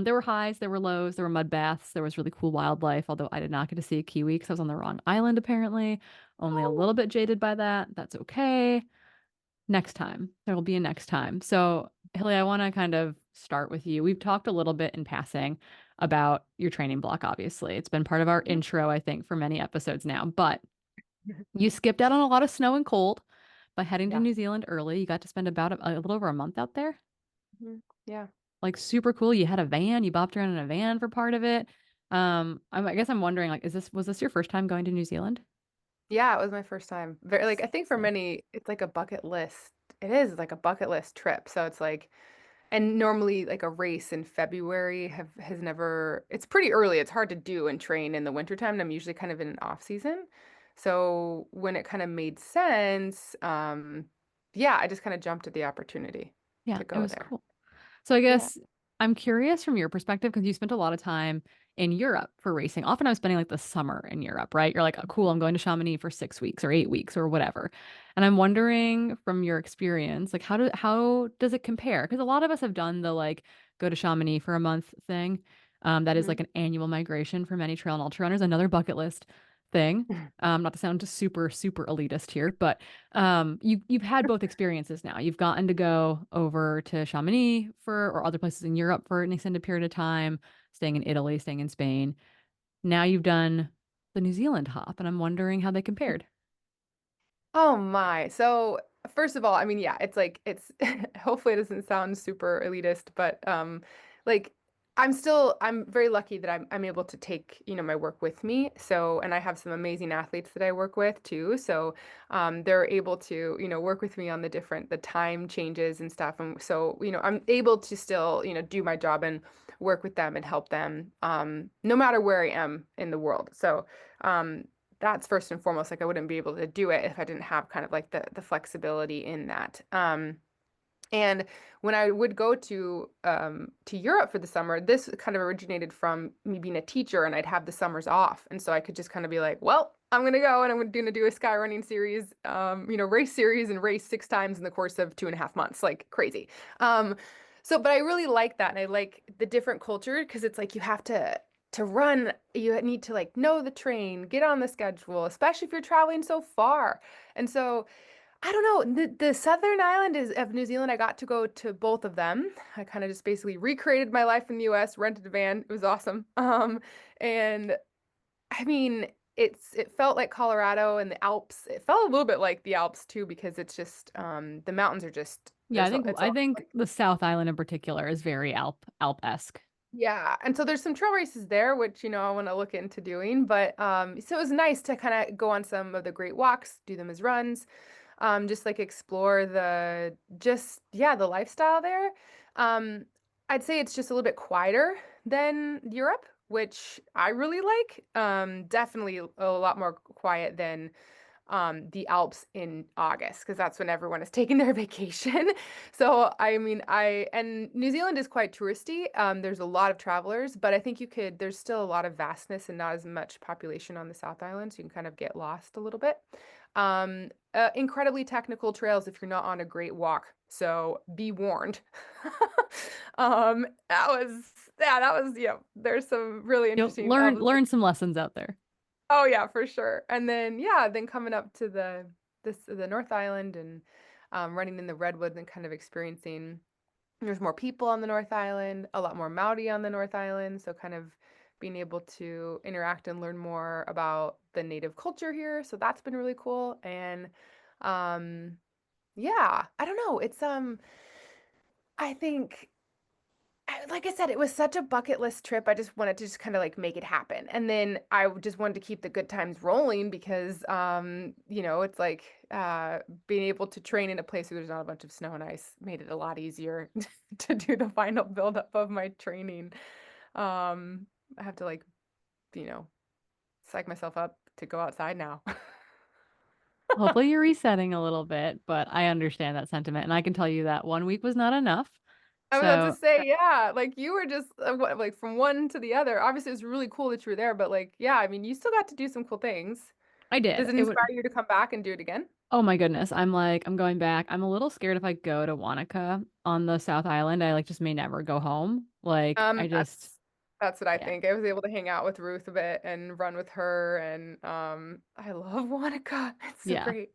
There were highs, there were lows, there were mud baths, there was really cool wildlife, although I did not get to see a Kiwi because I was on the wrong island, apparently. Only a Oh. little bit jaded by that. That's okay. Next time. There will be a next time. So, Hilly, I want to kind of start with you. We've talked a little bit in passing about your training block, obviously. It's been part of our Mhm. intro, I think, for many episodes now. But You skipped out on a lot of snow and cold by heading to Yeah. New Zealand early. You got to spend about a little over a month out there. Yeah. Like super cool. You had a van. You bopped around in a van for part of it. I guess I'm wondering, like, was this your first time going to New Zealand? Yeah, it was my first time. Very like I think for Sick. many, it's like a bucket list. It is like a bucket list trip. So it's like, and normally like a race in February has never, it's pretty early. It's hard to do and train in the wintertime. And I'm usually kind of in an off season. So when it kind of made sense, yeah, I just kind of jumped at the opportunity Yeah, to it go was there. cool. So I Yeah. guess I'm curious from your perspective because you spent a lot of time in Europe for racing. Often I'm spending like the summer in Europe, right? You're like, oh, cool, I'm going to Chamonix for 6 weeks or 8 weeks or whatever. And I'm wondering from your experience, like how does it compare? Because a lot of us have done the like go to Chamonix for a month thing. That is Mhm. like an annual migration for many trail and ultra runners, another bucket list thing. Not to sound just super elitist here, but you've had both experiences now. You've gotten to go over to Chamonix for or other places in Europe for an extended period of time, staying in Italy, staying in Spain. Now you've done the New Zealand hop, and I'm wondering how they compared. Oh my. So first of all, I mean, yeah, it's like it's hopefully it doesn't sound super elitist, but like I'm very lucky that I'm able to take, my work with me. So, and I have some amazing athletes that I work with too. So, they're able to, work with me on the time changes and stuff. And so, I'm able to still, do my job and work with them and help them no matter where I am in the world. So, um that's first and foremost. Like I wouldn't be able to do it if I didn't have kind of like the flexibility in that. And when I would go to Europe for the summer, this kind of originated from me being a teacher, and I'd have the summers off, and so I could just kind of be like, well, I'm gonna go and I'm gonna do a sky running series, race series and race 6 times in the course of 2.5 months, like crazy. Um, but I really like that, and I like the different culture because it's like you have to run, you need to like know the train, get on the schedule, especially if you're traveling so far. And so I don't know. The southern island is of New Zealand. I got to go to both of them. I kind of just basically recreated my life in the US, rented a van. It was awesome. And I mean, it felt like Colorado and the Alps. It felt a little bit like the Alps too because it's just the mountains are just Yeah, it's I all think like the South Island in particular is very Alp-esque. yeah. And so there's some trail races there which I want to look into doing, but so it was nice to kind of go on some of the great walks, do them as runs. Just like explore the lifestyle there. Um, I'd say it's just a little bit quieter than Europe, which I really like. Definitely a lot more quiet than the Alps in August because that's when everyone is taking their vacation. So I mean, and New Zealand is quite touristy. There's a lot of travelers, but I think there's still a lot of vastness and not as much population on the South Island, so you can kind of get lost a little bit. Incredibly technical trails if you're not on a great walk. So be warned. There's some really You'll interesting. learn some lessons out there. Oh yeah, for sure. And then yeah, then coming up to the North Island and running in the redwoods and kind of experiencing there's more people on the North Island, a lot more Maori on the North Island, so kind of being able to interact and learn more about the native culture here. So that's been really cool. And um yeah, I don't know. I think like I said, it was such a bucket list trip. I just wanted to just kind of like make it happen. And then just wanted to keep the good times rolling because it's like being able to train in a place where there's not a bunch of snow and ice made it a lot easier to do the final buildup of my training. I have to like, you know, psych myself up to go outside now. Hopefully you're resetting a little bit, but I understand that sentiment, and I can tell you that 1 week was not enough. I was about to So say, yeah, like you were just like from one to the other. Obviously, it was really cool that you were there, but like, yeah, I mean, you still got to do some cool things. I Does did. it It would. inspire you to come back and do it again? Oh my goodness. I'm like, I'm going back. I'm a little scared if I go to Wanaka on the South Island. I like just may never go home. Like, Um, I just, that's what I yeah. think. I was able to hang out with Ruth a bit and run with her, and I love Wanaka. It's so Yeah. great.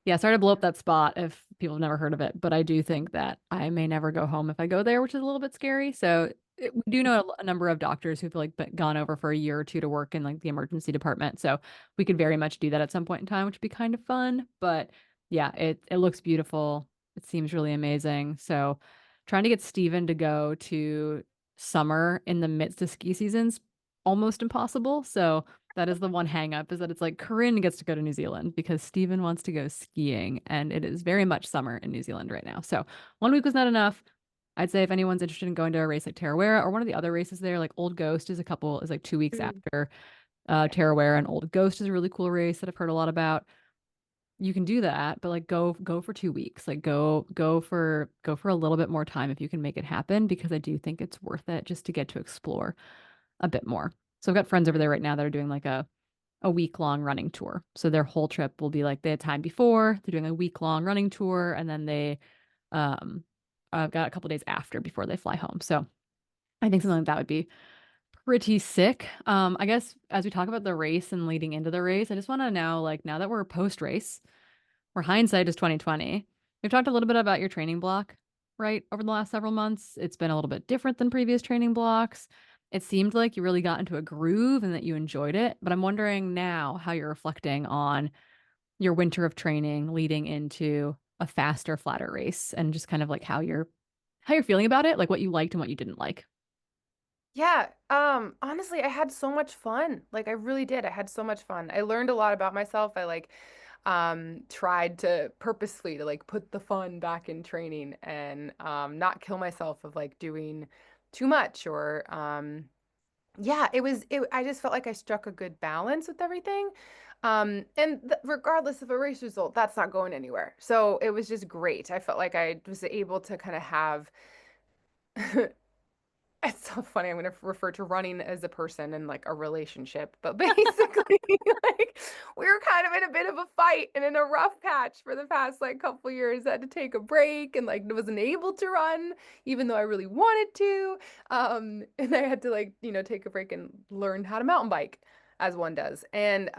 Yeah. Sorry to blow up that spot if people have never heard of it, but I do think that I may never go home if I go there, which is a little bit scary. So We do know a number of doctors who've like gone over for a year or two to work in like the emergency department. So we could very much do that at some point in time, which would be kind of fun. But yeah, it looks beautiful. It seems really amazing. So trying to get Steven to go to summer in the midst of ski season's almost impossible. So that is the one hang up is that it's like Corrine gets to go to New Zealand because Steven wants to go skiing and it is very much summer in New Zealand right now. So 1 week was not enough. I'd say if anyone's interested in going to a race like Tarawera or one of the other races there, like Old Ghost is like 2 weeks Mm, after okay. Tarawera, and Old Ghost is a really cool race that I've heard a lot about. You can do that, but like go for 2 weeks. Like go for a little bit more time if you can make it happen, because I do think it's worth it just to get to explore a bit more. So I've got friends over there right now that are doing like a week long running tour. So their whole trip will be like they had time before, they're doing a week long running tour, and then they um I've got a couple days after before they fly home. So I think something like that would be pretty sick. I guess as we talk about the race and leading into the race, I just want to know, like, now that we're post race, where hindsight is 2020, we've talked a little bit about your training block, right? Over the last several months, it's been a little bit different than previous training blocks. It seemed like you really got into a groove and that you enjoyed it. But I'm wondering now how you're reflecting on your winter of training leading into a faster, flatter race and just kind of like how you're feeling about it, like what you liked and what you didn't like. Yeah, honestly, I had so much fun. Like I really did. I had so much fun. I learned a lot about myself. I like tried to purposely to like put the fun back in training and not kill myself of like doing too much or yeah, I just felt like I struck a good balance with everything. And th regardless of a race result, that's not going anywhere. So it was just great. I felt like I was able to kind of have it's so funny. I'm going to refer to running as a person and like a relationship, but basically, like we were kind of in a bit of a fight and in a rough patch for the past like couple years. I had to take a break and like wasn't able to run, even though I really wanted to. And I had to like take a break and learn how to mountain bike, as one does. And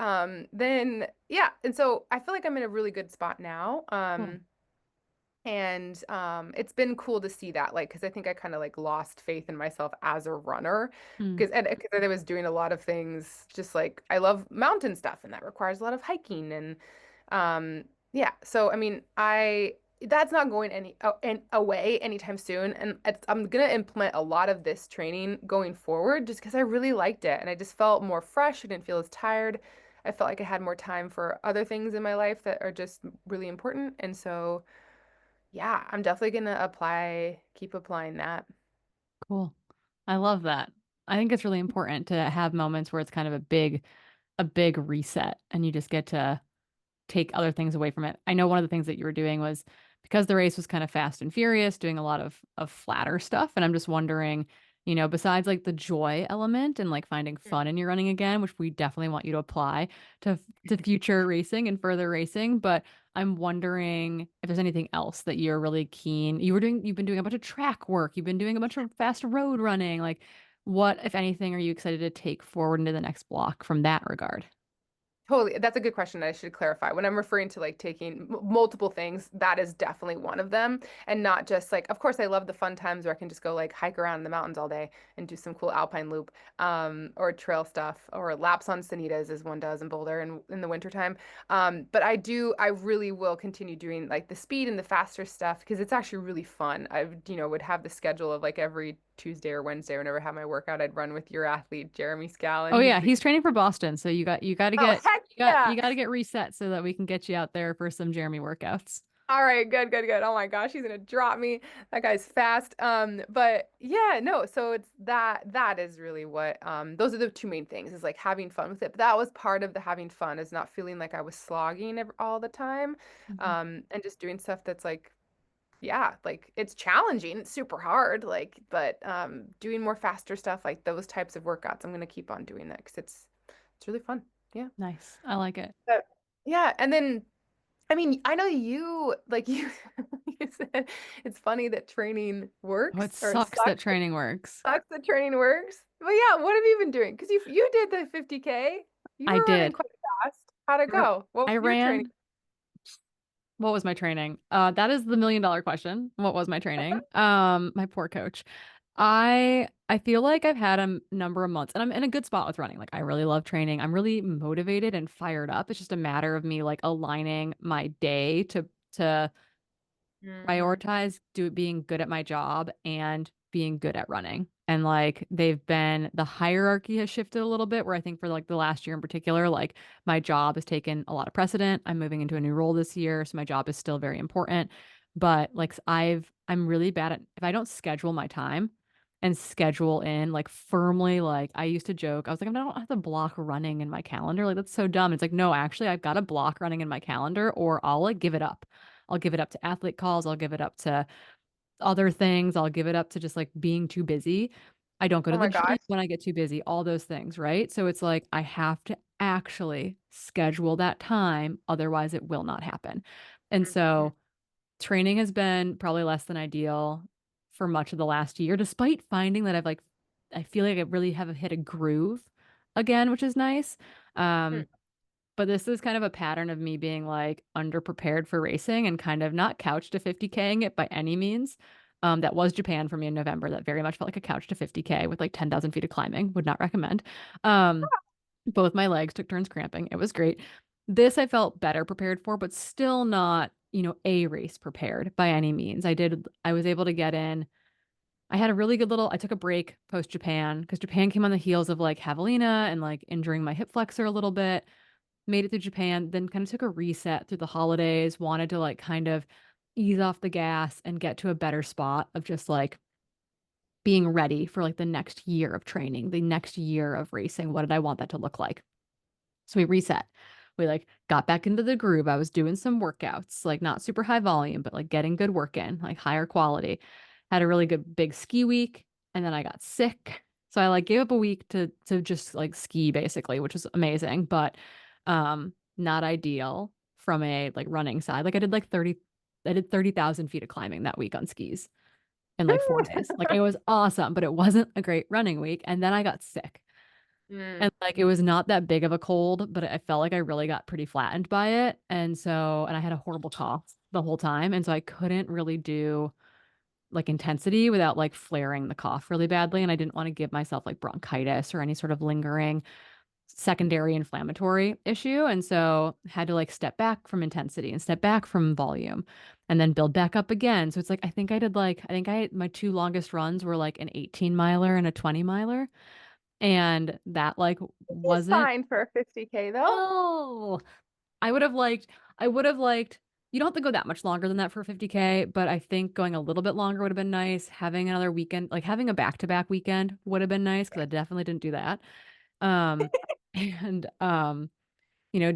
then yeah, and so I feel like I'm in a really good spot now. Cool. And it's been cool to see that, like, because I think I kind of like lost faith in myself as a runner, Mm, because I was doing a lot of things, just like I love mountain stuff, and that requires a lot of hiking, and yeah. So I mean, I that's not going away anytime soon, and I'm gonna implement a lot of this training going forward, just because I really liked it, and I just felt more fresh. I didn't feel as tired. I felt like I had more time for other things in my life that are just really important, and so. Yeah, I'm definitely gonna keep applying that. cool. I love that. I think it's really important to have moments where it's kind of a big reset and you just get to take other things away from it. I know one of the things that you were doing was because the race was kind of fast and furious, doing a lot of flatter stuff. And I'm just wondering, besides like the joy element and like finding fun in your running again, which we definitely want you to apply to future racing and further racing, but I'm wondering if there's anything else that you're really keen. You've been doing a bunch of track work, you've been doing a bunch of fast road running. Like, what, if anything, are you excited to take forward into the next block from that regard? Totally. That's a good question. I should clarify. When I'm referring to like taking multiple things, that is definitely one of them. And not just like, of course, I love the fun times where I can just go like hike around in the mountains all day and do some cool alpine loop, or trail stuff, or laps on Sanitas as one does in Boulder in the wintertime. I really will continue doing like the speed and the faster stuff because it's actually really fun. Would have the schedule of like every Tuesday or Wednesday, whenever I have my workout, I'd run with your athlete, Jeremy Oh Scallon. yeah, he's training for Boston, so you got to Oh, get heck you got yeah. you got to get reset so that we can get you out there for some Jeremy workouts. All right, good, good, good. Oh my gosh, he's gonna drop me. That guy's fast. But yeah, no, so it's that is really what those are the two main things is like having fun with it. But that was part of the having fun is not feeling like I was slogging all the time. Mhm. And just doing stuff that's like yeah, like it's challenging, it's super hard, like but doing more faster stuff like those types of workouts. I'm gonna keep on doing that because it's really fun. Yeah. Nice. I like it. But, yeah, and then I mean, I know you like you you said it's funny that training Oh, it works or it sucks that training works. sucks that training works. But yeah, what have you been doing? Because you did the 50K. You I were running did. quite fast. How'd it go? What was I your training? ran. What was my training? That is the million dollar question. What was my training? My poor coach. I feel like I've had number of months and I'm in a good spot with running. Like I really love training. I'm really motivated and fired up. It's just a matter of me like aligning my day to Mm, prioritize being good at my job and being good at running. And like the hierarchy has shifted a little bit where I think for like the last year in particular, like my job has taken a lot of precedent. I'm moving into a new role this year, so my job is still very important. But like I'm really bad at if I don't schedule my time and schedule in like firmly, like I used to joke, I was like, I don't have to block running in my calendar. Like that's so dumb. It's like, no, actually I've got to block running in my calendar or I'll like give it up. I'll give it up to athlete calls. I'll give it up to other things. I'll give it up to just like being too busy. I don't go to oh the my gym gosh. when I get too busy, all those things, right? So it's like I have to actually schedule that time. Otherwise, it will not happen. And Mhm. so training has been probably less than ideal for much of the last year, despite finding that I feel like I really have hit a groove again, which is nice. Mm. Um, but this is kind of a pattern of me being like underprepared for racing and kind of not couch to 50King it by any means. That was Japan for me in November. That very much felt like a couch to 50K with like 10,000 feet of climbing. Would not recommend. Um, Both my legs took turns cramping. It was great. This I felt better prepared for, but still not, a race prepared by any means. I was able to get in. I had a really good I took a break post Japan because Japan came on the heels of like javelina and like injuring my hip flexor a little bit, made it through Japan, then kind of took a reset through the holidays, wanted to like kind of ease off the gas and get to a better spot of just like being ready for like the next year of training, the next year of racing. What did I want that to look like? So we reset. We like got back into the groove. I was doing some workouts, like not super high volume, but like getting good work in, like higher quality. Had a really good big ski week, and then I got sick. So I like gave up a week to just like ski basically, which was amazing, but not ideal from a like running side. Like I did 30,000 feet of climbing that week on skis in like 4 days. Like it was awesome, but it wasn't a great running week. And then I got sick. Mm. And like it was not that big of a cold, but I felt like I really got pretty flattened by it. And I had a horrible cough the whole time. And so I couldn't really do like intensity without like flaring the cough really badly. And I didn't want to give myself like bronchitis or any sort of lingering secondary inflammatory issue. And so had to like step back from intensity and step back from volume and then build back up again. So it's like I think my two longest runs were like an 18 miler and a 20 miler. And that like He's wasn't fine for a 50K though. oh I would have liked you don't have to go that much longer than that for 50K, but I think going a little bit longer would have been nice. Having another weekend, like having a back-to-back weekend would have been nice because I definitely didn't do that. Um and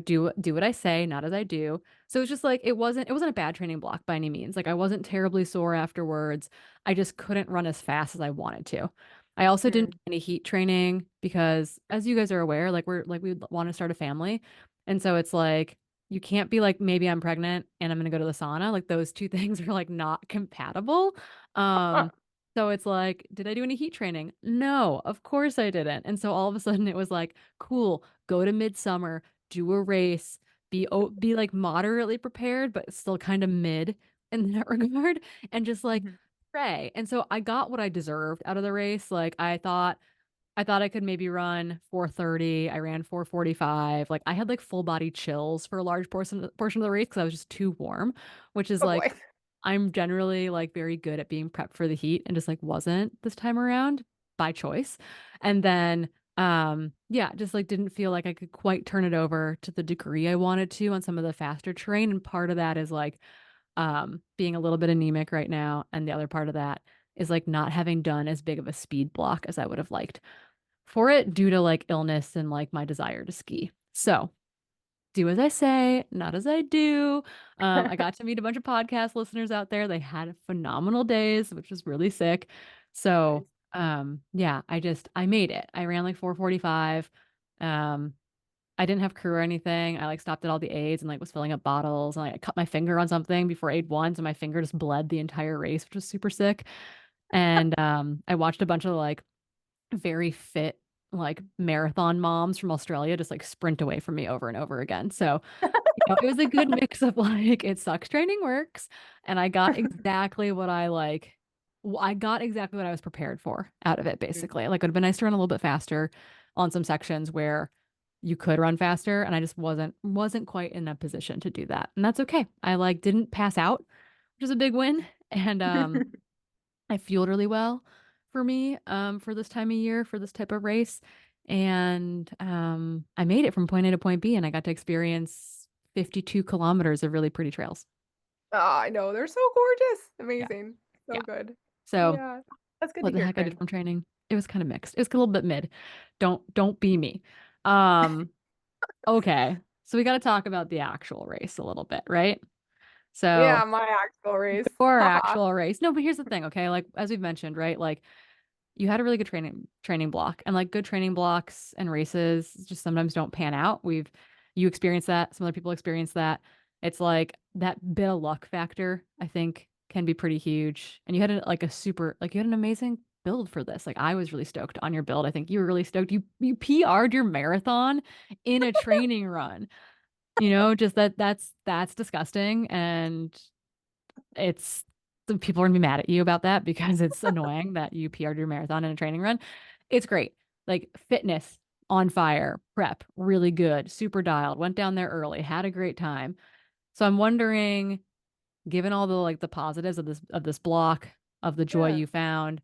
do what I say, not as I do. So it's just like it wasn't a bad training block by any means. Like I wasn't terribly sore afterwards. I just couldn't run as fast as I wanted to. I also didn't Mm. do any heat training because as you guys are aware, like we want to start a family. And so it's like you can't be like maybe I'm pregnant and I'm going to go to the sauna. Like those two things are like not compatible. Um so it's like, did I do any heat training? No, of course I didn't. And so all of a sudden it was like, cool, go to midsummer, do a race, be like moderately prepared, but still kind of mid in that regard, and just like Mhm. pray. And so I got what I deserved out of the race. Like I thought I could maybe run 4:30. I ran 4:45. Like I had like full body chills for a large portion of the race because I was just too warm, which is Oh like boy. I'm generally like very good at being prepped for the heat and just like wasn't this time around by choice. And then yeah, just like didn't feel like I could quite turn it over to the degree I wanted to on some of the faster terrain. And part of that is like being a little bit anemic right now. And the other part of that is like not having done as big of a speed block as I would have liked for it due to like illness and like my desire to ski. So do as I say, not as I do. I got to meet a bunch of podcast listeners out there. They had phenomenal days, which was really sick. So, Nice. yeah, I made it. I ran like 4:45. Um, I didn't have crew or anything. I like stopped at all the aids and like was filling up bottles and like I cut my finger on something before aid one, so my finger just bled the entire race, which was super sick. And I watched a bunch of like very fit like marathon moms from Australia just like sprint away from me over and over again. So, it was a good mix of like it sucks training works and I got exactly what I like I got exactly what I was prepared for out of it, basically. Like, it would have been nice to run a little bit faster on some sections where you could run faster, and I just wasn't quite in a position to do that. And that's okay. I like didn't pass out, which is a big win. And I fueled really well for me for this time of year, for this type of race. And I made it from point A to point B, and I got to experience 52 kilometers of really pretty trails. Oh, I know. They're so gorgeous. Yeah. Amazing. Yeah. So good. So Yeah. That's good to what the hear, heck I did Corinne. from training. It was kind of mixed. It was a little bit mid. Don't be me. Um, okay. So we got to talk about the actual race a little bit, right? So Yeah, my actual race. for our Haha. actual race. No, but here's the thing, okay? Like as we've mentioned, right? Like you had a really good training block, and like good training blocks and races just sometimes don't pan out. You experience that, some other people experience that. It's like that bit of luck factor, I think, can be pretty huge. And you had you had an amazing build for this. Like I was really stoked on your build. I think you were really stoked. You PR'd your marathon in a training run. Just that's disgusting, and it's the people are gonna be mad at you about that because it's annoying that you PR'd your marathon in a training run. It's great. Like fitness on fire, prep, really good, super dialed, went down there early, had a great time. So I'm wondering, given all the like the positives of this block, of the joy Yeah. you found,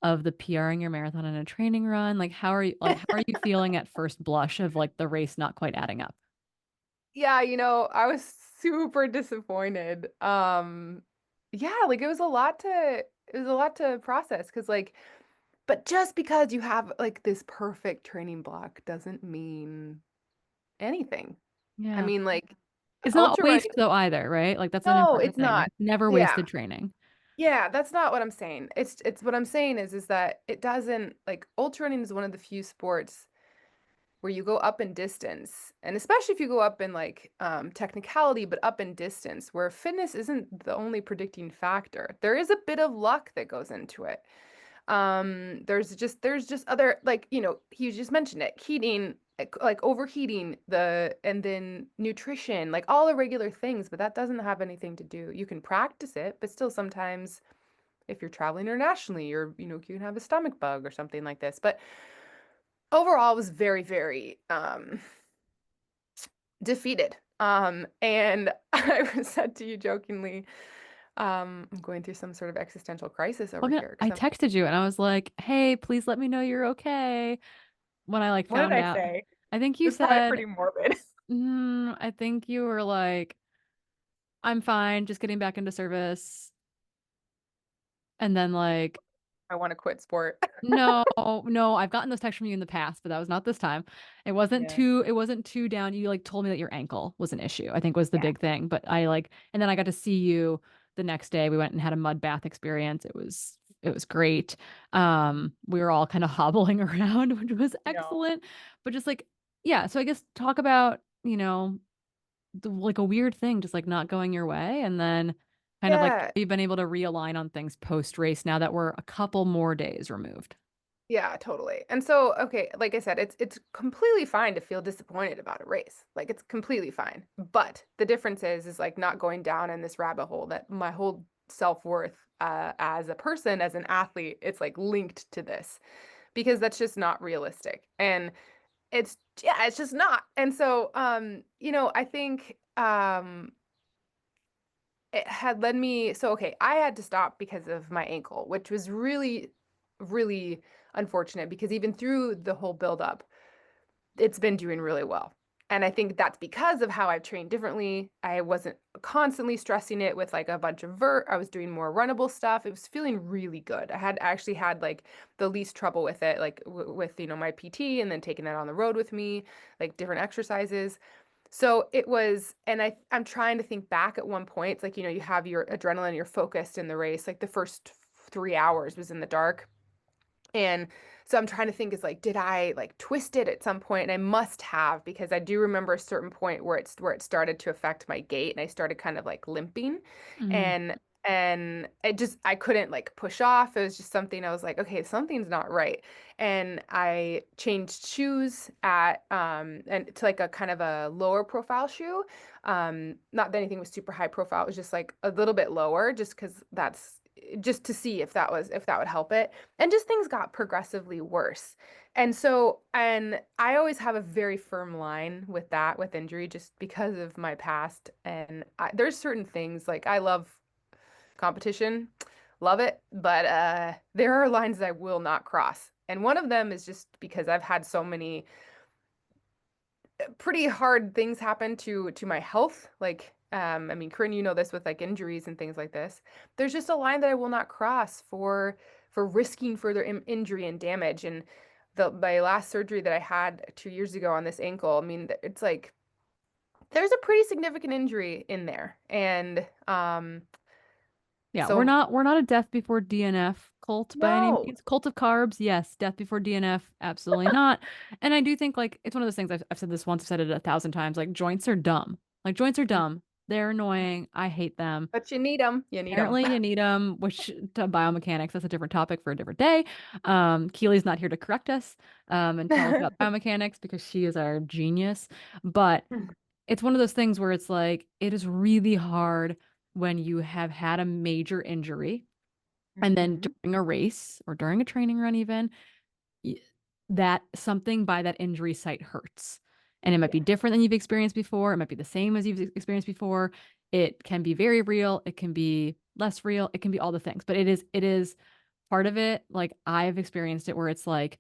of the PRing your marathon in a training run, how are you feeling at first blush of like the race not quite adding up? Yeah, I was super disappointed. Yeah, like it was a lot to process because like but just because you have like this perfect training block doesn't mean anything. I Yeah. mean, like It's not a ultra waste running, though either, right? Like that's an no, important it's thing. not. Like never Yeah. wasted training. Yeah, that's not what I'm saying. It's what I'm saying is that it doesn't like ultra running is one of the few sports where you go up in distance, and especially if you go up in like technicality, but up in distance, where fitness isn't the only predicting factor. There is a bit of luck that goes into it. There's just other like you just mentioned it, heating, like overheating and then nutrition, like all the regular things, but that doesn't have anything to do. You can practice it, but still sometimes if you're traveling internationally, you can have a stomach bug or something like this. But overall, I was very, very defeated. And I said to you jokingly, I'm going through some sort of existential crisis I over mean, here. I Because texted you and I was like, "Hey, please let me know you're okay." When I like what did found I out, say? I think It you was probably said, pretty morbid. I think you were like, "I'm fine, just getting back into service." And then like, I want to quit sport. no, no, I've gotten those texts from you in the past, but that was not this time. Yeah. It wasn't too down. You like told me that your ankle was an issue, I think was the Yeah. big thing. But and then I got to see you the next day. We went and had a mud bath experience. It was great. We were all kind of hobbling around, which was No. excellent. But just like, yeah, so I guess talk about, like a weird thing, just like not going your way. And then kind of like Yeah. you've been able to realign on things post race now that we're a couple more days removed. Yeah, totally. And so, okay, like I said, it's completely fine to feel disappointed about a race. Like it's completely fine. But the difference is like not going down in this rabbit hole that my whole self-worth as a person, as an athlete, it's like linked to this because that's just not realistic. And it's just not. And so, I think it had led me, so okay, I had to stop because of my ankle, which was really, really unfortunate because even through the whole buildup, it's been doing really well. And I think that's because of how I've trained differently. I wasn't constantly stressing it with like a bunch of vert. I was doing more runnable stuff. It was feeling really good. I had actually had like the least trouble with it, like with, my PT and then taking that on the road with me, like different exercises. So it was, and I'm trying to think back at one point. It's like, you have your adrenaline, you're focused in the race. Like the first 3 hours was in the dark. And so I'm trying to think is like, did I like twist it at some point? And I must have because I do remember a certain point where it started to affect my gait and I started kind of like limping Mm. and I couldn't like push off. It was just something I was like, okay, something's not right. And I changed shoes and to like a kind of a lower profile shoe. Not that anything was super high profile, it was just like a little bit lower just because that's just to see if that would help it. And just things got progressively worse. And so, and I always have a very firm line with that, with injury, just because of my past. And there's certain things like I love competition, love it, but there are lines that I will not cross. And one of them is just because I've had so many pretty hard things happen to my health. Like, I mean, Corinne, you know this with like injuries and things like this. There's just a line that I will not cross for risking further injury and damage. And my last surgery that I had 2 years ago on this ankle, I mean, it's like there's a pretty significant injury in there. And Yeah, so we're not a death before DNF cult by any no. means. Cult of carbs, yes. Death before DNF, absolutely not. And I do think like it's one of those things I've said this once, I've said it 1,000 times. Like joints are dumb. Like joints are dumb. They're annoying. I hate them. But you need them. You need them. Apparently you need them, which to biomechanics, that's a different topic for a different day. Keely's not here to correct us and tell us about biomechanics because she is our genius. But it's one of those things where it's like it is really hard when you have had a major injury and then Mhm. during a race or during a training run even y- that something by that injury site hurts. And it might be Yes. different than you've experienced before. It might be the same as you've experienced before. It can be very real. It can be less real. It can be all the things. But it is part of it. Like I've experienced it where it's like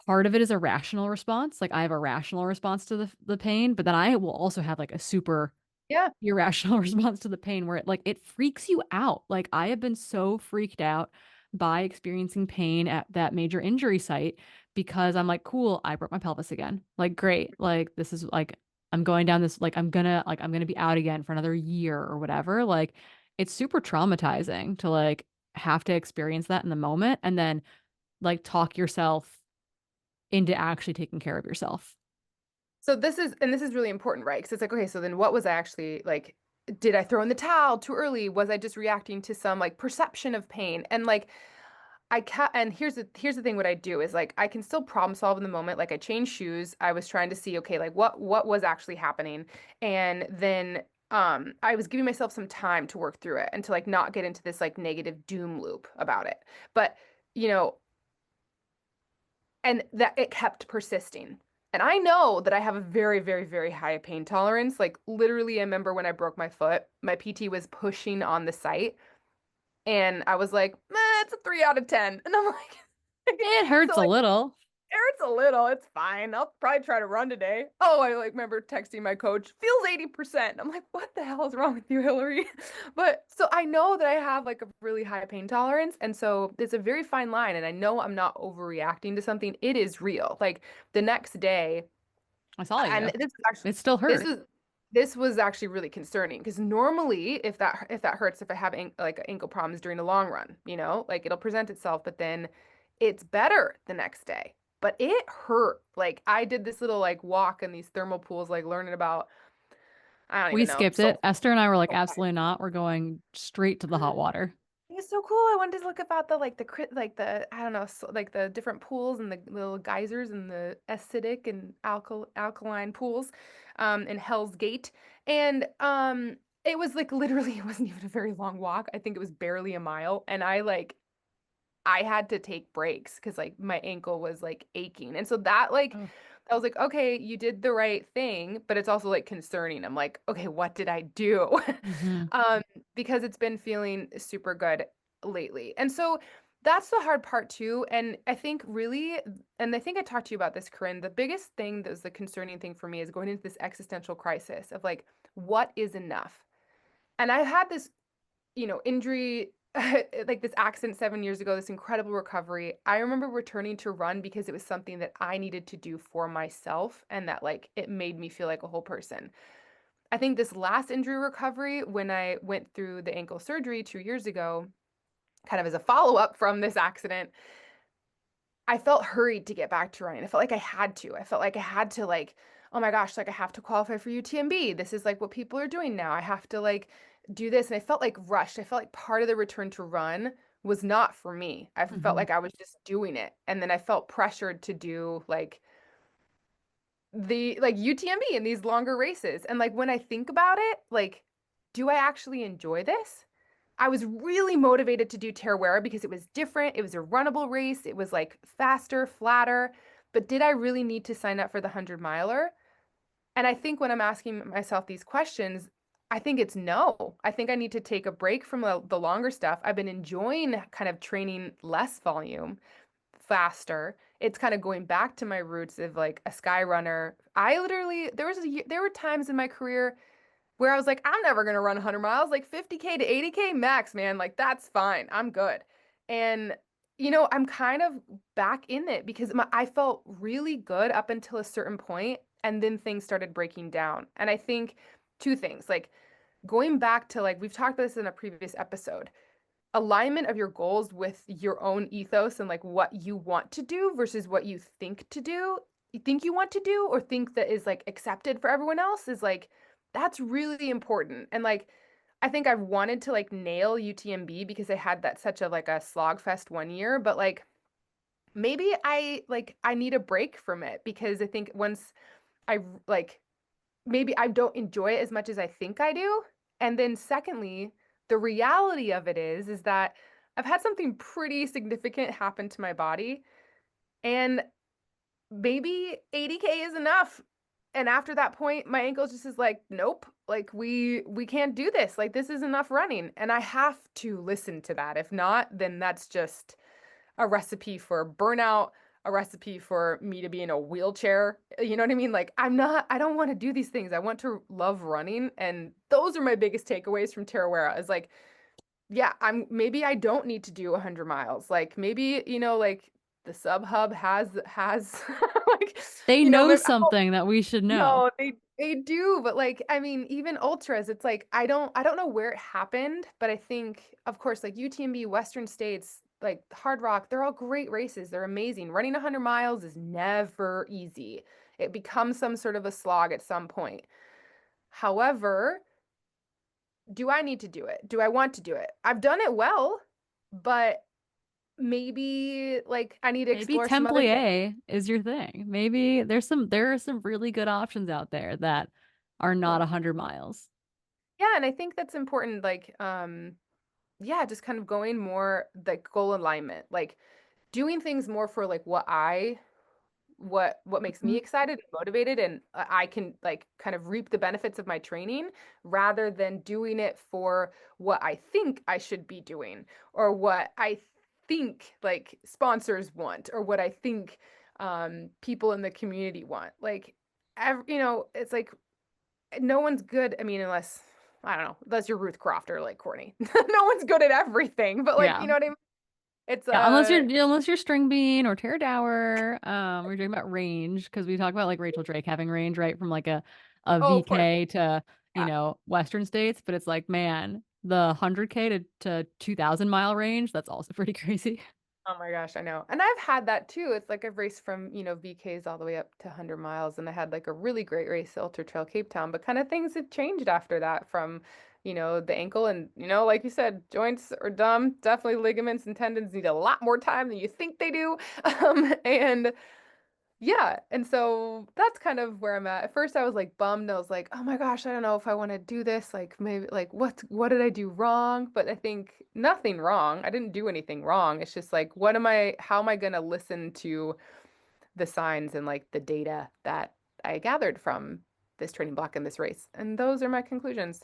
part of it is a rational response. Like I have a rational response to the pain, but then I will also have like a super Yeah. irrational response to the pain where it freaks you out. Like I have been so freaked out by experiencing pain at that major injury site because I'm like, cool, I broke my pelvis again. Like great. Like this is like I'm going down this I'm gonna be out again for another year or whatever. Like it's super traumatizing to like have to experience that in the moment and then like talk yourself into actually taking care of yourself. So this is really important, right? Because it's like, okay, so then what was I actually like? Did I throw in the towel too early? Was I just reacting to some like perception of pain? And like I can't, and here's the thing, what I do is like I can still problem solve in the moment. Like I changed shoes. I was trying to see, okay, like what was actually happening. And then I was giving myself some time to work through it and to like not get into this like negative doom loop about it. But you know, and that it kept persisting. And I know that I have a very, very, very high pain tolerance. Like literally, I remember when I broke my foot, my PT was pushing on the site, and I was like, it's a 3 out of 10. And I'm like, It so hurts a like little. it hurts a little, it's fine. I'll probably try to run today. Oh, I like remember texting my coach, feels 80%. I'm like, what the hell is wrong with you, Hillary? But so I know that I have like a really high pain tolerance. And so it's a very fine line. And I know I'm not overreacting to something. It is real. Like the next day, I saw and you. It still this hurt. is this was actually really concerning because normally if that hurts, if I have like ankle problems during a long run, like it'll present itself, but then it's better the next day. But it hurt. Like I did this little like walk in these thermal pools, like learning about, I don't We even know. skipped it. Esther and I were like, absolutely not. We're going straight to the hot water. It was so cool. I wanted to look about the like the like the I don't know, so, like the different pools and the little geysers and the acidic and alkaline pools in Hell's Gate. And it was like literally it wasn't even a very long walk. I think it was barely a mile, and I had to take breaks because like my ankle was like aching. And so that like Oh. I was like, okay, you did the right thing, but it's also like concerning. I'm like, okay, what did I do? Hmm. Um, because it's been feeling super good lately. And so that's the hard part too. And I think really, and I think I talked to you about this, Corinne, the biggest thing that was the concerning thing for me is going into this existential crisis of like, what is enough? And I had this injury, like this accident 7 years ago, this incredible recovery. I remember returning to run because it was something that I needed to do for myself and that like it made me feel like a whole person. I think this last injury recovery, when I went through the ankle surgery 2 years ago, kind of as a follow up from this accident, I felt hurried to get back to running. I felt like I had to. I felt like I had to like, oh my gosh, like I have to qualify for UTMB. This is like what people are doing now. I have to like do this. And I felt like rushed. I felt like part of the return to run was not for me. I felt Hmm. like I was just doing it. And then I felt pressured to do like the like UTMB and these longer races. And like when I think about it, like, do I actually enjoy this? I was really motivated to do Tarawera because it was different. It was a runnable race. It was like faster, flatter. But did I really need to sign up for the 100 miler? And I think when I'm asking myself these questions, I think it's no. I think I need to take a break from the longer stuff. I've been enjoying kind of training less volume, faster. It's kind of going back to my roots of like a sky runner. I literally there were times in my career where I was like, I'm never gonna run 100 miles, like 50K to 80K max, man. Like that's fine. I'm good. And I'm kind of back in it because I felt really good up until a certain point, and then things started breaking down. And I think two things, like going back to like we've talked about this in a previous episode, alignment of your goals with your own ethos and like what you want to do versus what you think to do, you think you want to do or think that is like accepted for everyone else is like that's really important. And like I think I've wanted to like nail UTMB because I had that such a like a slog fest one year, but like maybe I need a break from it because I think once I like maybe I don't enjoy it as much as I think I do. And then secondly, the reality of it is that I've had something pretty significant happen to my body and maybe 80K is enough. And after that point, my ankle just is like, nope, like we can't do this. Like this is enough running. And I have to listen to that. If not, then that's just a recipe for burnout, a recipe for me to be in a wheelchair. You know what I mean? Like I don't want to do these things. I want to love running. And those are my biggest takeaways from Tarawera is like, yeah, maybe I don't need to do 100 miles. Like maybe, like the sub hub has like, They know maybe, something that we should know. no, they do, but like I mean, even ultras, it's like I don't know where it happened, but I think of course like UTMB, Western States, like Hard Rock, they're all great races. They're amazing. Running 100 miles is never easy. It becomes some sort of a slog at some point. However, do I need to do it? Do I want to do it? I've done it well, but maybe like I need to Maybe explore some other things. Templier is your thing. Maybe there are some really good options out there that are not 100 miles. Yeah, and I think that's important. Like, yeah, just kind of going more like goal alignment, like doing things more for like what makes me Mhm. excited and motivated, and I can like kind of reap the benefits of my training rather than doing it for what I think I should be doing or what I think like sponsors want or what I think people in the community want. Like, it's like no one's good. I mean, unless I don't know, unless you're Ruth Croft or like Courtney. No one's good at everything, but like, you Yeah. know what I mean? It's Yeah, unless you're string bean or Tara Dower, we're talking about range because we talk about like Rachel Drake having range right from like a oh, of course. VK to Yeah. Western states, but it's like man, the 100K to 2,000 mile range, that's also pretty crazy. Oh my gosh, I know. And I've had that too. It's like I've raced from, VKs all the way up to 100 miles and I had like a really great race, Ultra Trail Cape Town, but kind of things have changed after that from, the ankle and, like you said, joints are dumb. Definitely ligaments and tendons need a lot more time than you think they do. And yeah, and so that's kind of where I'm at. At first I was like bummed. I was like, "Oh my gosh, I don't know if I want to do this. Like maybe like what did I do wrong?" But I think nothing wrong. I didn't do anything wrong. It's just like how am I going to listen to the signs and like the data that I gathered from this training block and this race? And those are my conclusions.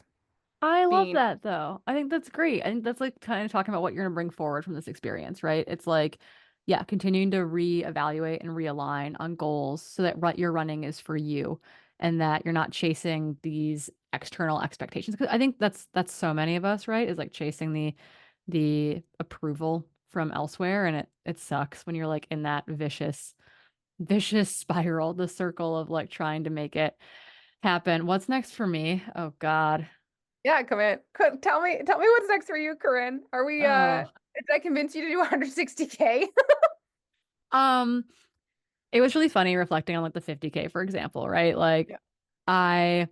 I love Being that though. I think that's great. I think that's like kind of talking about what you're going to bring forward from this experience, right? It's like, yeah, continuing to reevaluate and realign on goals so that what you're running is for you and that you're not chasing these external expectations. Because I think that's so many of us, right? Is like chasing the approval from elsewhere, and it sucks when you're like in that vicious spiral, the circle of like trying to make it happen. What's next for me? Oh God. yeah, come in. Tell me what's next for you, Corinne. Are we Oh. did I convince you to do 160K? Um, it was really funny reflecting on like the 50K, for example, right? Like Yeah. I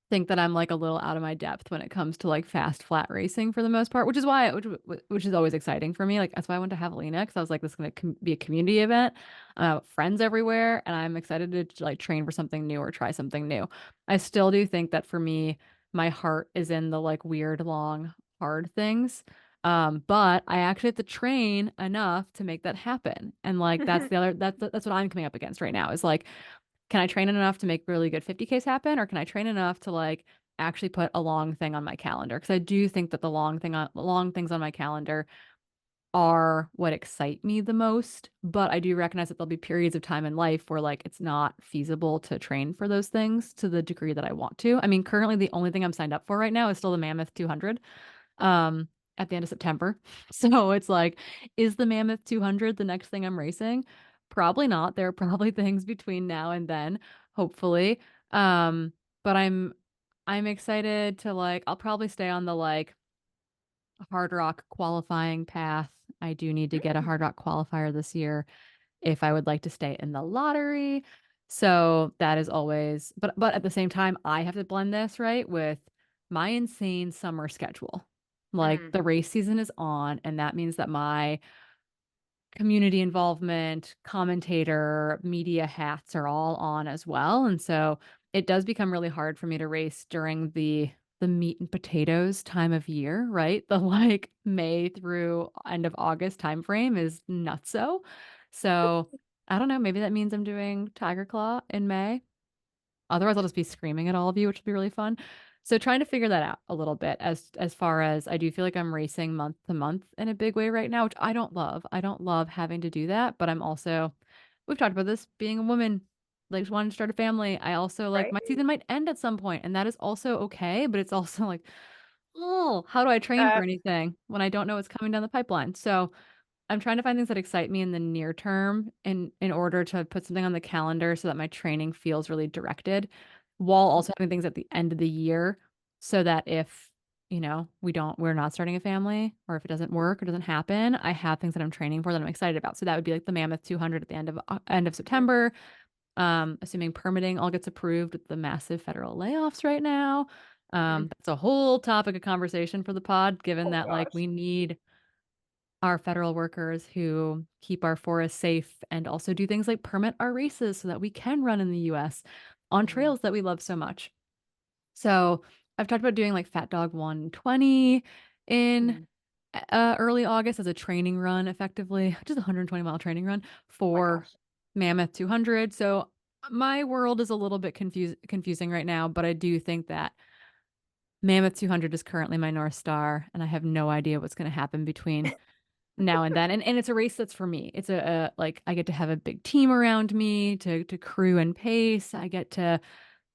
think that I'm like a little out of my depth when it comes to like fast flat racing for the most part, which is always exciting for me. Like that's why I went to Javelina because I was like, this is going to be a community event. I have friends everywhere, and I'm excited to like train for something new or try something new. I still do think that for me, my heart is in the like weird long hard things. But I actually have to train enough to make that happen. And like that's the other that's what I'm coming up against right now is like, can I train enough to make really good 50Ks happen, or can I train enough to like actually put a long thing on my calendar? Because I do think that the long things on my calendar are what excite me the most. But I do recognize that there'll be periods of time in life where like it's not feasible to train for those things to the degree that I want to. I mean, currently the only thing I'm signed up for right now is still the Mammoth 200 at the end of September. So it's like, is the Mammoth 200 the next thing I'm racing? Probably not. There are probably things between now and then, hopefully. But I'm excited to like I'll probably stay on the like hard rock qualifying path. I do need to get a hard rock qualifier this year if I would like to stay in the lottery. So that is always, but at the same time, I have to blend this right with my insane summer schedule. Like Mm, the race season is on, and that means that my community involvement, commentator, media hats are all on as well. And so it does become really hard for me to race during the meat and potatoes time of year, right? The like May through end of August timeframe is nutso. So I don't know, maybe that means I'm doing Tiger Claw in May. Otherwise, I'll just be screaming at all of you, which would be really fun. So trying to figure that out a little bit as far as I do feel like I'm racing month to month in a big way right now, which I don't love. I don't love having to do that, but I'm also we've talked about this being a woman, like wanting to start a family. I also like right? my season might end at some point, and that is also okay, but it's also like, oh, how do I train for That's anything when I don't know what's coming down the pipeline? So I'm trying to find things that excite me in the near term in order to put something on the calendar so that my training feels really directed, while also having things at the end of the year so that if, we're not starting a family, or if it doesn't work or doesn't happen, I have things that I'm training for that I'm excited about. So that would be like the Mammoth 200 at the end of September. Assuming permitting all gets approved with the massive federal layoffs right now. Mhm. That's a whole topic of conversation for the pod, given Oh that like gosh. we need our federal workers who keep our forests safe and also do things like permit our races so that we can run in the US on Mhm. trails that we love so much. So I've talked about doing like Fat Dog 120 in Mhm. early August as a training run, effectively, just a 120-mile training run Oh my for gosh. Mammoth 200. So my world is a little bit confusing right now, but I do think that Mammoth 200 is currently my North Star, and I have no idea what's going to happen between now and then. And it's a race that's for me. It's like I get to have a big team around me to crew and pace. I get to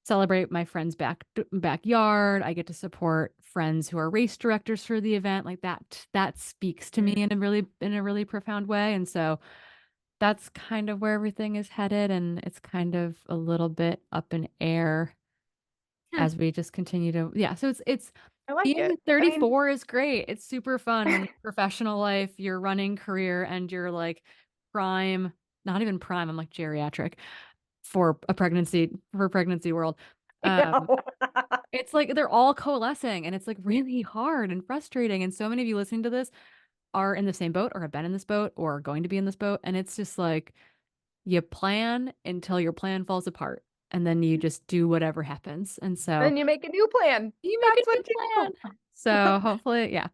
celebrate my friend's backyard. I get to support friends who are race directors for the event. Like that speaks to me Mm. in a really profound way. And so that's kind of where everything is headed, and it's kind of a little bit up in air Hmm. as we just continue to yeah, so it's I like being it. I mean, 34 is great. It's super fun when your professional life, your running career, and your like prime, not even prime, I'm like geriatric for pregnancy world. I Um, know. it's like they're all coalescing, and it's like really hard and frustrating. And so many of you listening to this are in the same boat or have been in this boat or are going to be in this boat. And it's just like you plan until your plan falls apart, and then you just do whatever happens. And so Then you make a new plan. you make That's a new what you plan. So hopefully, yeah.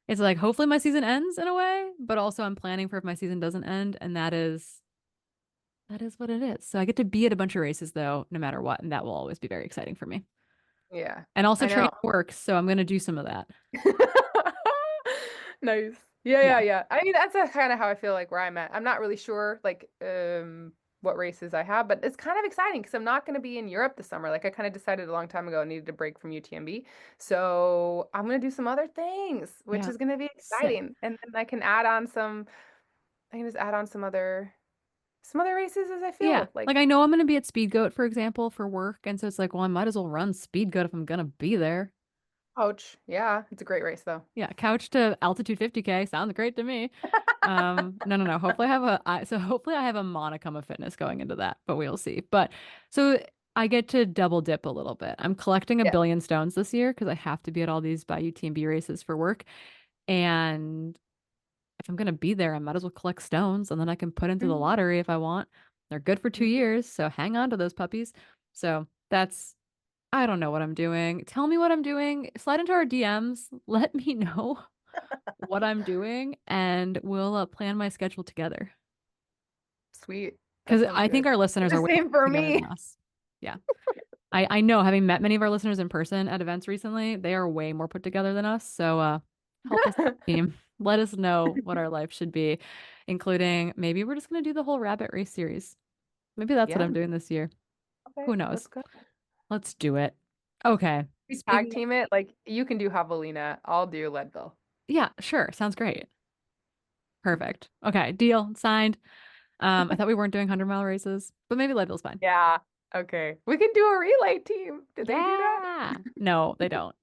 It's like hopefully my season ends in a way, but also I'm planning for if my season doesn't end, and that is what it is. So I get to be at a bunch of races though, no matter what, and that will always be very exciting for me. do. Yeah, And also I know. training works, so I'm gonna do some of that. Nice. Yeah, yeah, Yeah. yeah. I mean, that's kind of how I feel like where I'm at. I'm not really sure like what races I have, but it's kind of exciting because I'm not going to be in Europe this summer. Like I kind of decided a long time ago I needed a break from UTMB. So, I'm going to do some other things, which Yeah. is going to be Sick. exciting. And then I can just add on some other races as I Yeah. feel like Like I know I'm gonna be at Speed Goat, for example, for work, and so it's like, well, I might as well run Speed Goat if I'm gonna be there. coach. Yeah, it's a great race though. Yeah, couch to altitude 50K sounds great to me. No, no, no. Hopefully hopefully I have a modicum of fitness going into that, but we'll see. But so I get to double dip a little bit. I'm collecting a Yeah. billion stones this year because I have to be at all these by UTMB races for work. And if I'm gonna be there, I might as well collect stones and then I can put into the Mhm. lottery if I want. They're good for 2 years, so hang on to those puppies. So I don't know what I'm doing. Tell me what I'm doing. Slide into our DMs. Let me know what I'm doing, and we'll plan my schedule together. Sweet. That Because sounds I think good. our listeners The are way more same for together than me. us. Yeah. I know, having met many of our listeners in person at events recently, they are way more put together than us. So help us team. Let us know what our life should be, including maybe we're just gonna do the whole rabbit race series. Maybe that's what Yeah. I'm doing this year. Okay. Who Let's knows? go. Let's do it. Okay. We tag Speaking of, team it. Like you can do Javelina. I'll do Leadville. yeah, sure. Sounds great. Perfect. Okay, deal. Signed. I thought we weren't doing 100-mile races, but maybe Leadville's fine. Yeah. Okay. We can do a relay team. Did they do that? Yeah. No, they don't.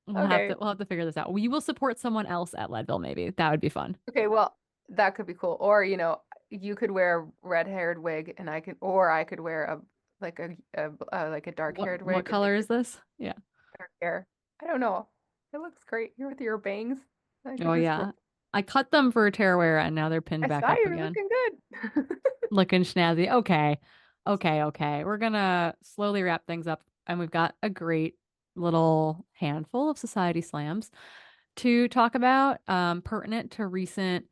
Okay. We'll have to figure this out. We will support someone else at Leadville, maybe. That would be fun. Okay. Well, that could be cool. Or, you could wear a red-haired wig and I could wear like a dark-haired What wig and color make is it this? Yeah. dark hair. I don't know. It looks great. You're with your bangs. I Oh could just roll. yeah. I cut them for Tarawera and now they're pinned I back saw up you were again. looking good. Looking snazzy. Okay. Okay, okay. We're gonna slowly wrap things up and we've got a great little handful of society slams to talk about, pertinent to recent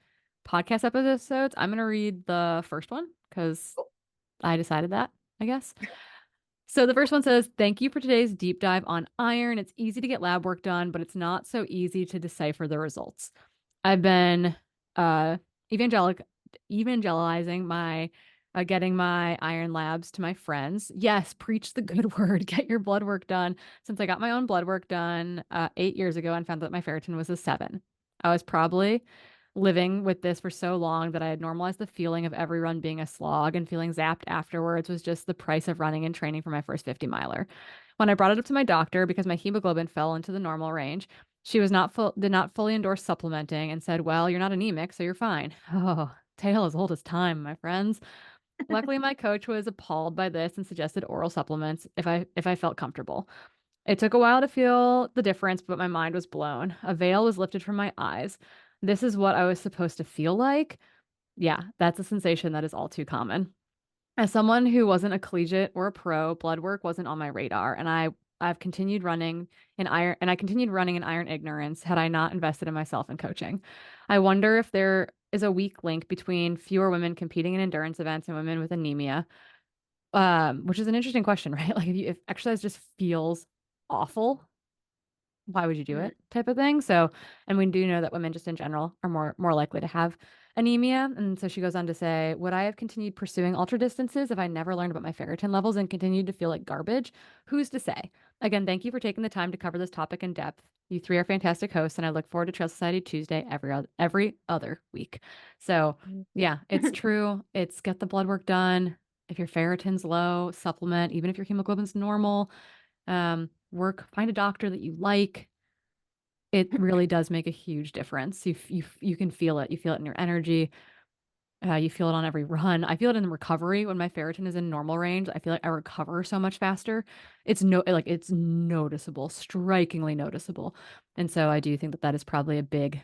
podcast episodes. I'm gonna read the first one because I decided that, I guess. So the first one says, "Thank you for today's deep dive on iron. It's easy to get lab work done, but it's not so easy to decipher the results. I've been uh evangelic evangelizing my getting my iron labs to my friends. Yes, preach the good word. Get your blood work done. Since I got my own blood work done 8 years ago and found that my ferritin was a 7. I was probably living with this for so long that I had normalized the feeling of every run being a slog, and feeling zapped afterwards was just the price of running and training for my first 50 miler. When I brought it up to my doctor because my hemoglobin fell into the normal range, she was not full, did not fully endorse supplementing and said, "Well, you're not anemic, so you're fine." Oh, tale as old as time, my friends. Luckily, my coach was appalled by this and suggested oral supplements if I felt comfortable. It took a while to feel the difference, but my mind was blown. A veil was lifted from my eyes. This is what I was supposed to feel like. Yeah, that's a sensation that is all too common. As someone who wasn't a collegiate or a pro, blood work wasn't on my radar, and I've continued running I continued running in iron ignorance had I not invested in myself and coaching. I wonder if there is a weak link between fewer women competing in endurance events and women with anemia. Which is an interesting question, right? Like if exercise just feels awful, why would you do Mm. it type of thing. So, and we do know that women just in general are more likely to have anemia. And so she goes on to say, would I have continued pursuing ultra distances if I never learned about my ferritin levels and continued to feel like garbage? Who's to say? Again, thank you for taking the time to cover this topic in depth. You three are fantastic hosts, and I look forward to Trail Society Tuesday every other week. So, yeah, it's true. It's get the blood work done. If your ferritin's low, supplement, even if your hemoglobin's normal. Find a doctor that you like. It really does make a huge difference. You can feel it. You feel it in your energy. You feel it on every run. I feel it in the recovery when my ferritin is in normal range. I feel like I recover so much faster. It's noticeable, strikingly noticeable. And so I do think that that is probably a big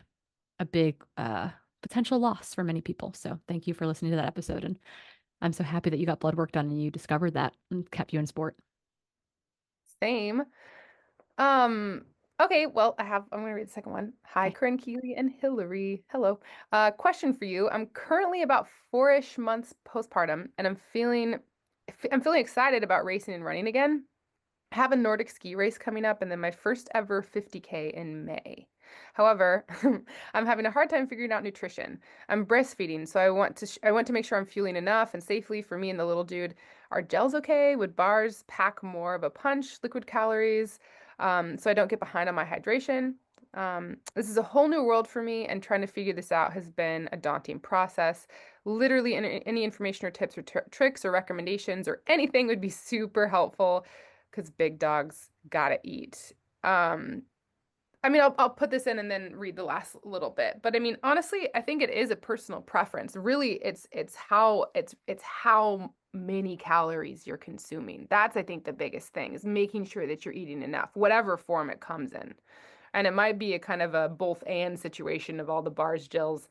potential loss for many people. So thank you for listening to that episode. And I'm so happy that you got blood work done and you discovered that and kept you in sport. Same. Um, okay, well, I'm gonna read the second one. Hi, Okay. Corinne, Keely, and Hillary. Hello. Question for you. I'm currently about 4-ish months postpartum, and I'm feeling excited about racing and running again. I have a Nordic ski race coming up and then my first ever 50K in May. However, I'm having a hard time figuring out nutrition. I'm breastfeeding, so I want to make sure I'm fueling enough and safely for me and the little dude. Are gels okay? Would bars pack more of a punch, liquid calories, so I don't get behind on my hydration? This is a whole new world for me, and trying to figure this out has been a daunting process. Literally, any information or tips or tricks or recommendations or anything would be super helpful because big dogs gotta eat. Um, I mean, I'll put this in and then read the last little bit. But I mean, honestly, I think it is a personal preference. Really, it's how many calories you're consuming. That's, I think, the biggest thing is making sure that you're eating enough, whatever form it comes in. And it might be a kind of a both and situation of all the bars, gels,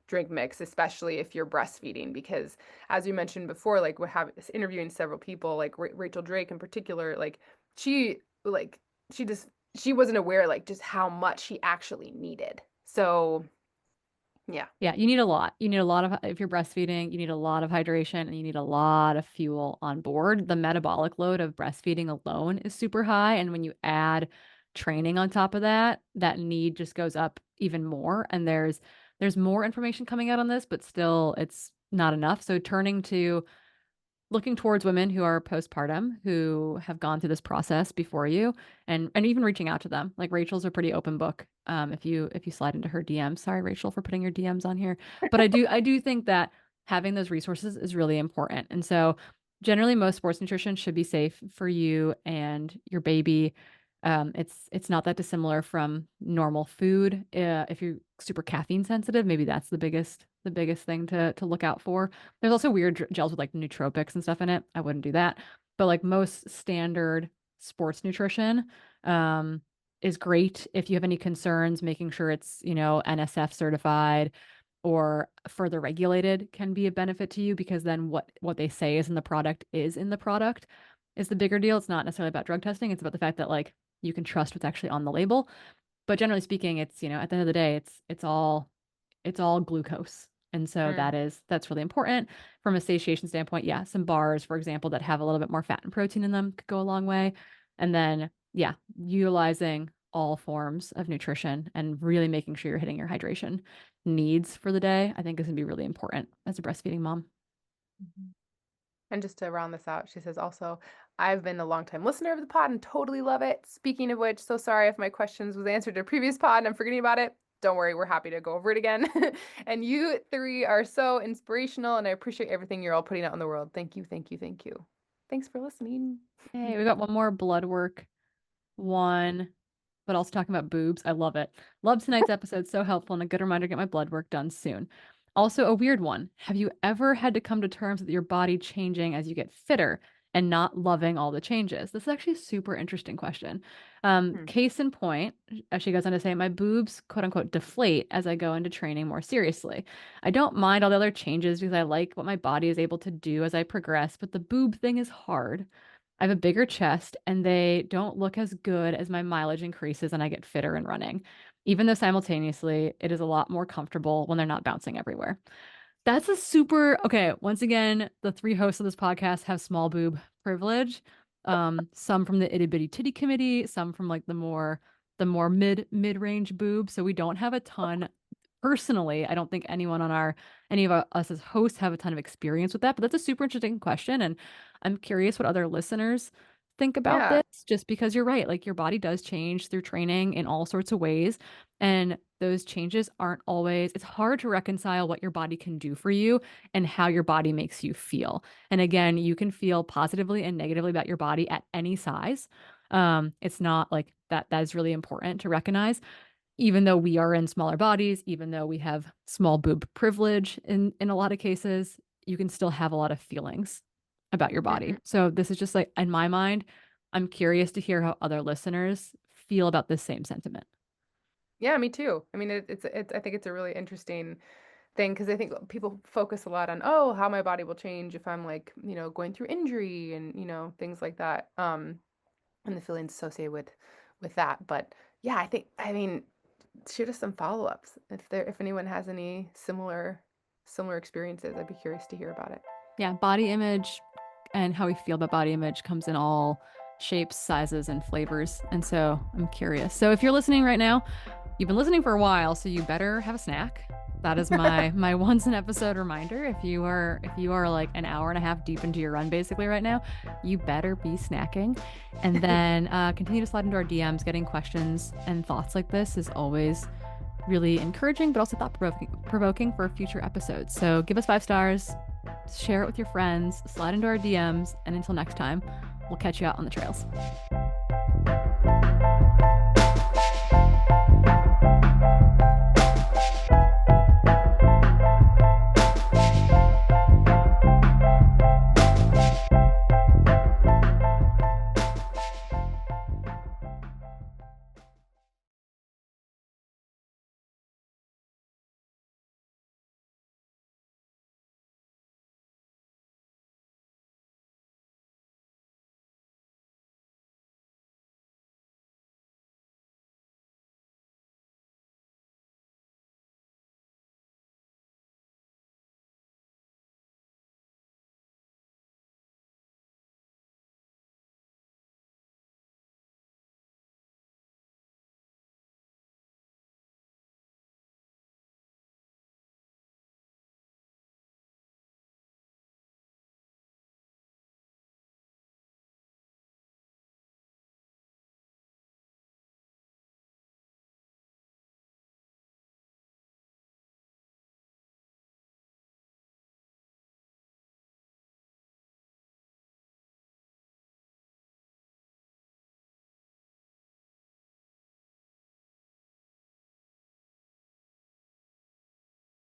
drink mix, especially if you're breastfeeding, because as you mentioned before, like we have interviewing several people, like Rachel Drake in particular, like she like she just she wasn't aware like just how much she actually needed. So yeah. Yeah, you need a lot. You need a lot of, if you're breastfeeding, you need a lot of hydration and you need a lot of fuel on board. The metabolic load of breastfeeding alone is super high. And when you add training on top of that, that need just goes up even more. And there's more information coming out on this, but still it's not enough. So turning to looking towards women who are postpartum who have gone through this process before you and even reaching out to them. Like Rachel's a pretty open book. If you slide into her DMs. Sorry, Rachel, for putting your DMs on here. But I do think that having those resources is really important. And so generally most sports nutrition should be safe for you and your baby. It's not that dissimilar from normal food. If you're super caffeine sensitive, maybe that's the biggest thing to look out for. There's also weird gels with like nootropics and stuff in it. I wouldn't do that. But like most standard sports nutrition is great. If you have any concerns, making sure it's, NSF certified or further regulated can be a benefit to you because then what they say is in the product is the bigger deal. It's not necessarily about drug testing. It's about the fact that like you can trust what's actually on the label. But generally speaking, it's, at the end of the day, it's all glucose. And so Mm. that's really important from a satiation standpoint. Yeah, some bars, for example, that have a little bit more fat and protein in them could go a long way. And then, yeah, utilizing all forms of nutrition and really making sure you're hitting your hydration needs for the day, I think is going to be really important as a breastfeeding mom. Mhm. And just to round this out, she says also, I've been a longtime listener of the pod and totally love it. Speaking of which, so sorry if my questions was answered in a previous pod and I'm forgetting about it. Don't worry, we're happy to go over it again. And you three are so inspirational and I appreciate everything you're all putting out in the world. Thank you, thank you, thank you. Thanks for listening. Hey, we got one more blood work one, but also talking about boobs. I love it. Love tonight's episode. So helpful and a good reminder to get my blood work done soon. Also, a weird one. Have you ever had to come to terms with your body changing as you get fitter and not loving all the changes? This is actually a super interesting question. Hmm. Case in point, as she goes on to say, my boobs, quote unquote, deflate as I go into training more seriously. I don't mind all the other changes because I like what my body is able to do as I progress, but the boob thing is hard. I have a bigger chest and they don't look as good as my mileage increases and I get fitter and running, even though simultaneously it is a lot more comfortable when they're not bouncing everywhere. That's a super okay. Once again, the three hosts of this podcast have small boob privilege. Some from the itty bitty titty committee, some from like the more mid range boob. So we don't have a ton personally. I don't think any of us as hosts have a ton of experience with that, but that's a super interesting question. And I'm curious what other listeners think about Yeah. this, just because you're right. Like your body does change through training in all sorts of ways. And those changes aren't always, it's hard to reconcile what your body can do for you and how your body makes you feel. And again, you can feel positively and negatively about your body at any size. It's not like that is really important to recognize even though we are in smaller bodies, even though we have small boob privilege in a lot of cases, you can still have a lot of feelings about your body. Hmm. So this is just like in my mind, I'm curious to hear how other listeners feel about this same sentiment. Yeah, me too. I mean, I think it's a really interesting thing because I think people focus a lot on, oh, how my body will change if I'm like, going through injury and, things like that. And the feelings associated with that. But yeah, I mean, shoot us some follow-ups if anyone has any similar experiences. I'd be curious to hear about it. Yeah, body image and how we feel about body image comes in all shapes, sizes, and flavors. And so I'm curious. So if you're listening right now, you've been listening for a while, so you better have a snack. That is my once an episode reminder. If you are like an hour and a half deep into your run basically right now, you better be snacking. And then continue to slide into our DMs. Getting questions and thoughts like this is always really encouraging, but also thought provoking for future episodes. So give us 5 stars, share it with your friends, slide into our DMs, and until next time, we'll catch you out on the trails.